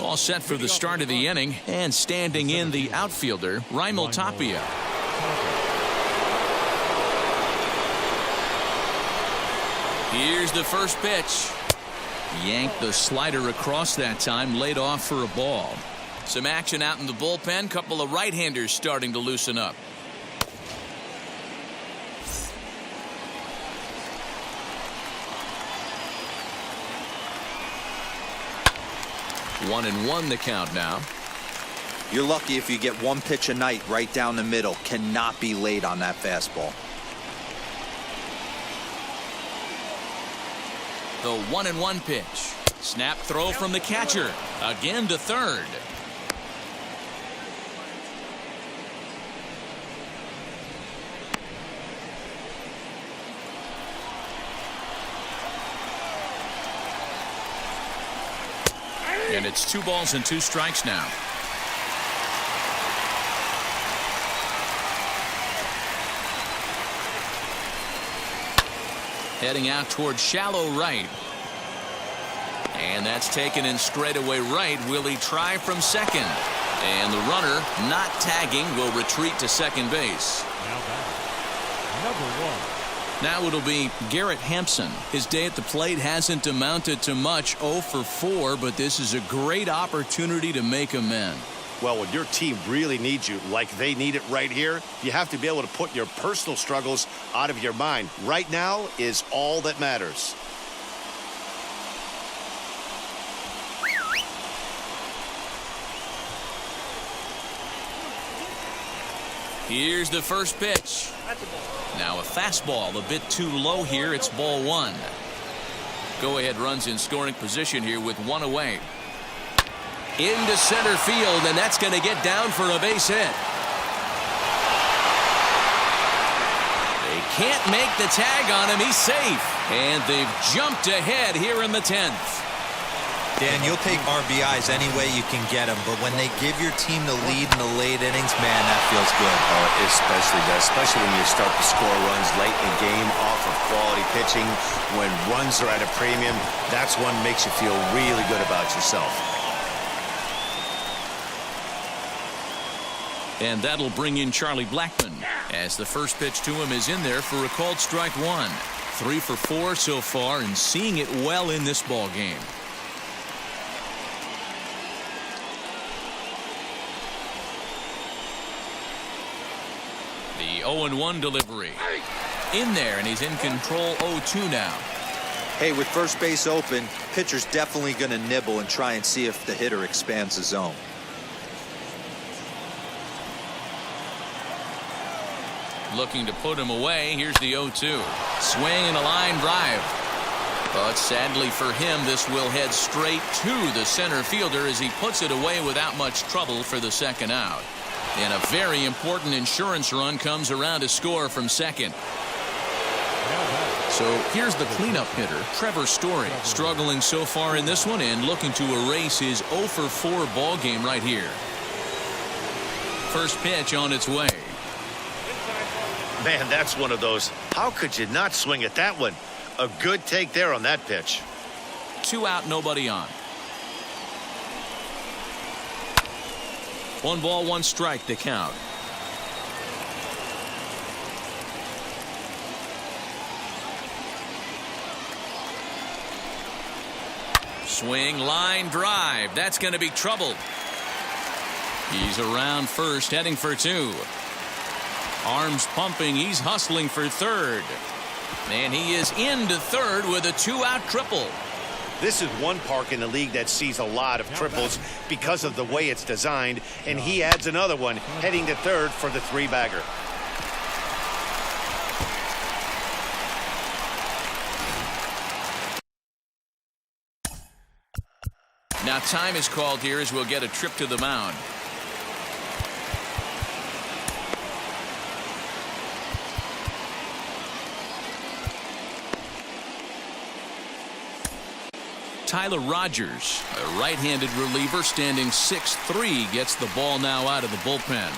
All set for the start of the inning, and standing in the outfielder, Raimel Tapia. Here's the first pitch. Yanked the slider across that time, laid off for a ball. Some action out in the bullpen. Couple of right-handers starting to loosen up. One and one the count now. You're lucky if you get one pitch a night right down the middle. Cannot be late on that fastball. The 1-1 pitch. Snap throw from the catcher. Again to third. And it's 2 balls and 2 strikes now. Heading out toward shallow right. And that's taken in straightaway right. Will he try from second? And the runner, not tagging, will retreat to second base. Now batting, number 1. Now it'll be Garrett Hampson. His day at the plate hasn't amounted to much, 0 for 4, but this is a great opportunity to make amends. Well, when your team really needs you, like they need it right here, you have to be able to put your personal struggles out of your mind. Right now is all that matters. Here's the first pitch. Now a fastball a bit too low here. It's ball 1. Go-ahead runs in scoring position here with 1 away. Into center field, and that's going to get down for a base hit. They can't make the tag on him. He's safe. And they've jumped ahead here in the 10th. Dan, you'll take RBIs any way you can get them, but when they give your team the lead in the late innings, man, that feels good. Oh, it especially does, especially when you start to score runs late in the game off of quality pitching. When runs are at a premium, that's one makes you feel really good about yourself. And that'll bring in Charlie Blackmon, as the first pitch to him is in there for a called strike 1. 3 for 4 so far, and seeing it well in this ball game. The 0-1 delivery. In there, and he's in control, 0-2 now. Hey, with first base open, pitcher's definitely going to nibble and try and see if the hitter expands the zone. Looking to put him away. Here's the 0-2. Swing and a line drive. But sadly for him, this will head straight to the center fielder as he puts it away without much trouble for the second out. And a very important insurance run comes around to score from second. So here's the cleanup hitter, Trevor Story, struggling so far in this one and looking to erase his 0 for 4 ball game right here. First pitch on its way. Man, that's one of those. How could you not swing at that one? A good take there on that pitch. 2 out, nobody on. 1 ball, 1 strike to count. Swing, line drive. That's going to be trouble. He's around first, heading for 2. Arms pumping. He's hustling for third. And he is into third with a 2-out triple. This is one park in the league that sees a lot of triples because of the way it's designed, and he adds another one heading to third for the 3-bagger. Now time is called here as we'll get a trip to the mound. Tyler Rogers, a right-handed reliever standing 6'3", gets the ball now out of the bullpen.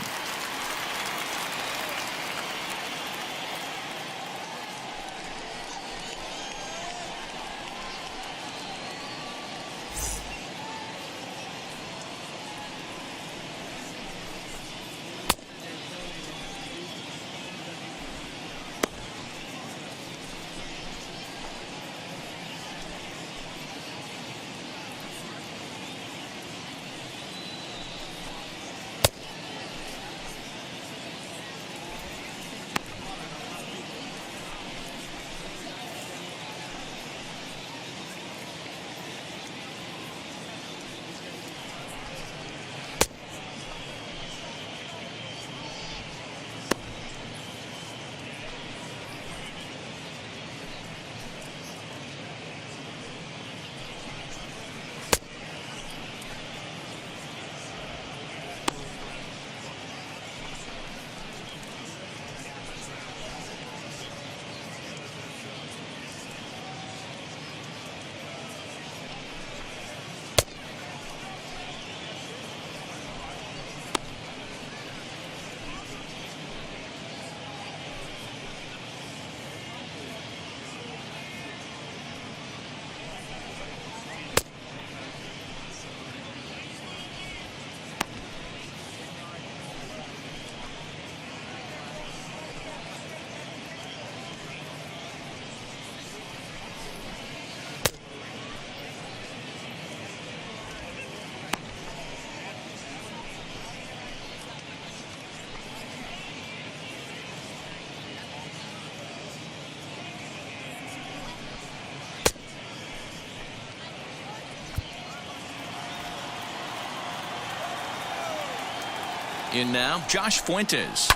In now, Josh Fuentes.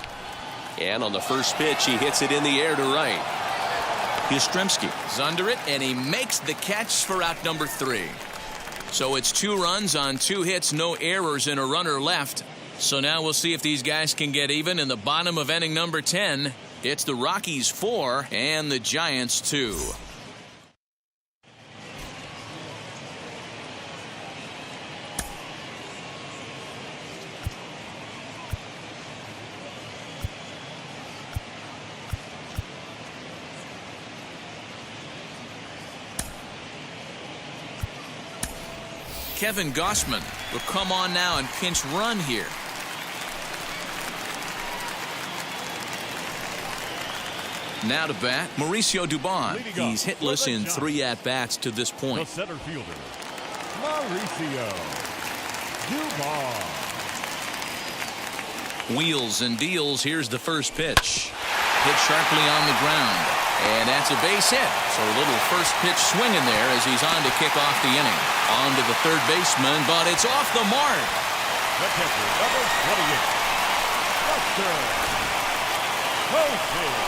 And on the first pitch, he hits it in the air to right. Yastrzemski is under it, and he makes the catch for out number 3. So it's 2 runs on 2 hits, no errors, and a runner left. So now we'll see if these guys can get even in the bottom of inning number 10. It's the Rockies 4 and the Giants 2. Kevin Gossman will come on now and pinch run here. Now to bat, Mauricio Dubon. He's hitless in 3 at-bats to this point. The center fielder, Mauricio Dubon. Wheels and deals. Here's the first pitch. Hit sharply on the ground. And that's a base hit. So a little first pitch swing in there as he's on to kick off the inning. On to the third baseman, but it's off the mark. The catcher, number 28, Buster Posey.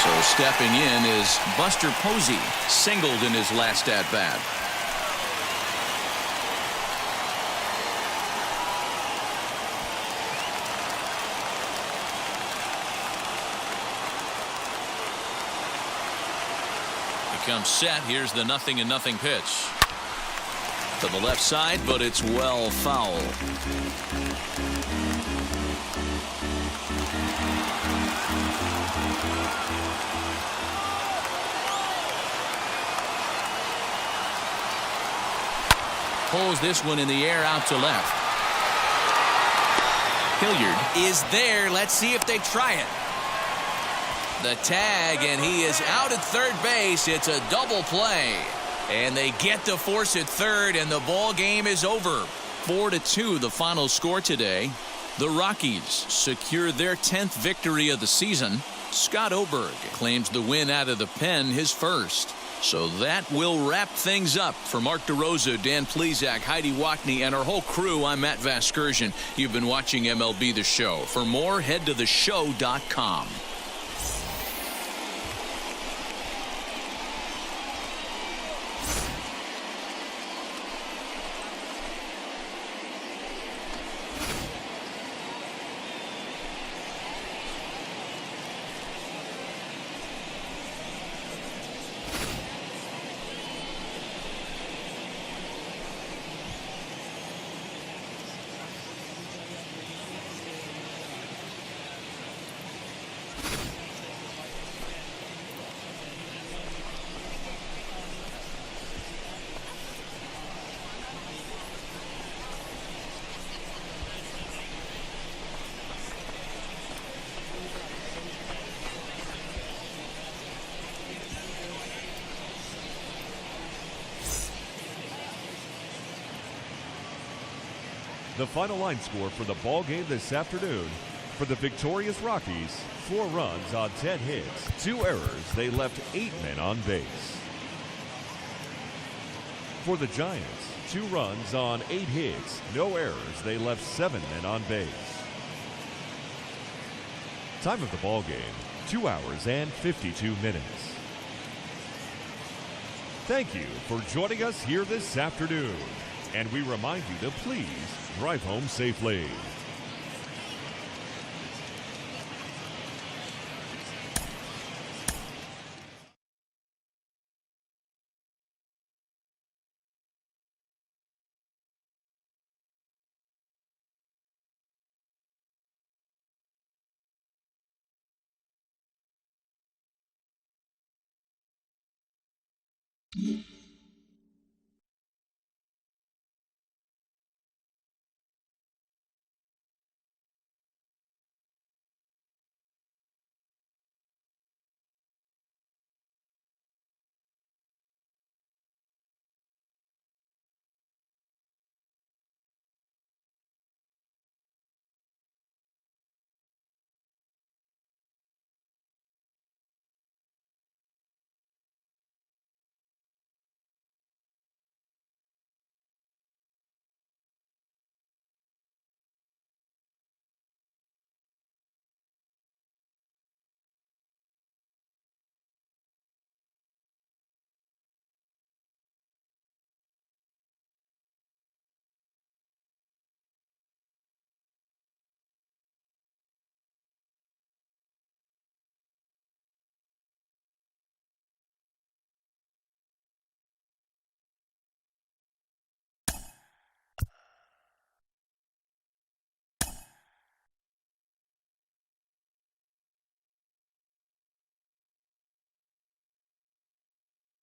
So stepping in is Buster Posey, singled in his last at-bat. Comes set. Here's the 0-0 pitch to the left side, but it's well foul. Pulls this one in the air out to left. Hilliard is there. Let's see if they try it. The tag, and he is out at third base. It's a double play. And they get to force it third, and the ball game is over. 4-2 the final score today. The Rockies secure their 10th victory of the season. Scott Oberg claims the win out of the pen, his first. So that will wrap things up. For Mark DeRosa, Dan Plesac, Heidi Wackney, and our whole crew, I'm Matt Vasgersian. You've been watching MLB The Show. For more, head to theshow.com. The final line score for the ball game this afternoon: for the victorious Rockies, 4 runs on 10 hits, 2 errors. They left 8 men on base. For the Giants, 2 runs on 8 hits, no errors. They left 7 men on base. Time of the ball game, 2 hours and 52 minutes. Thank you for joining us here this afternoon, and we remind you to please drive home safely. Mm-hmm.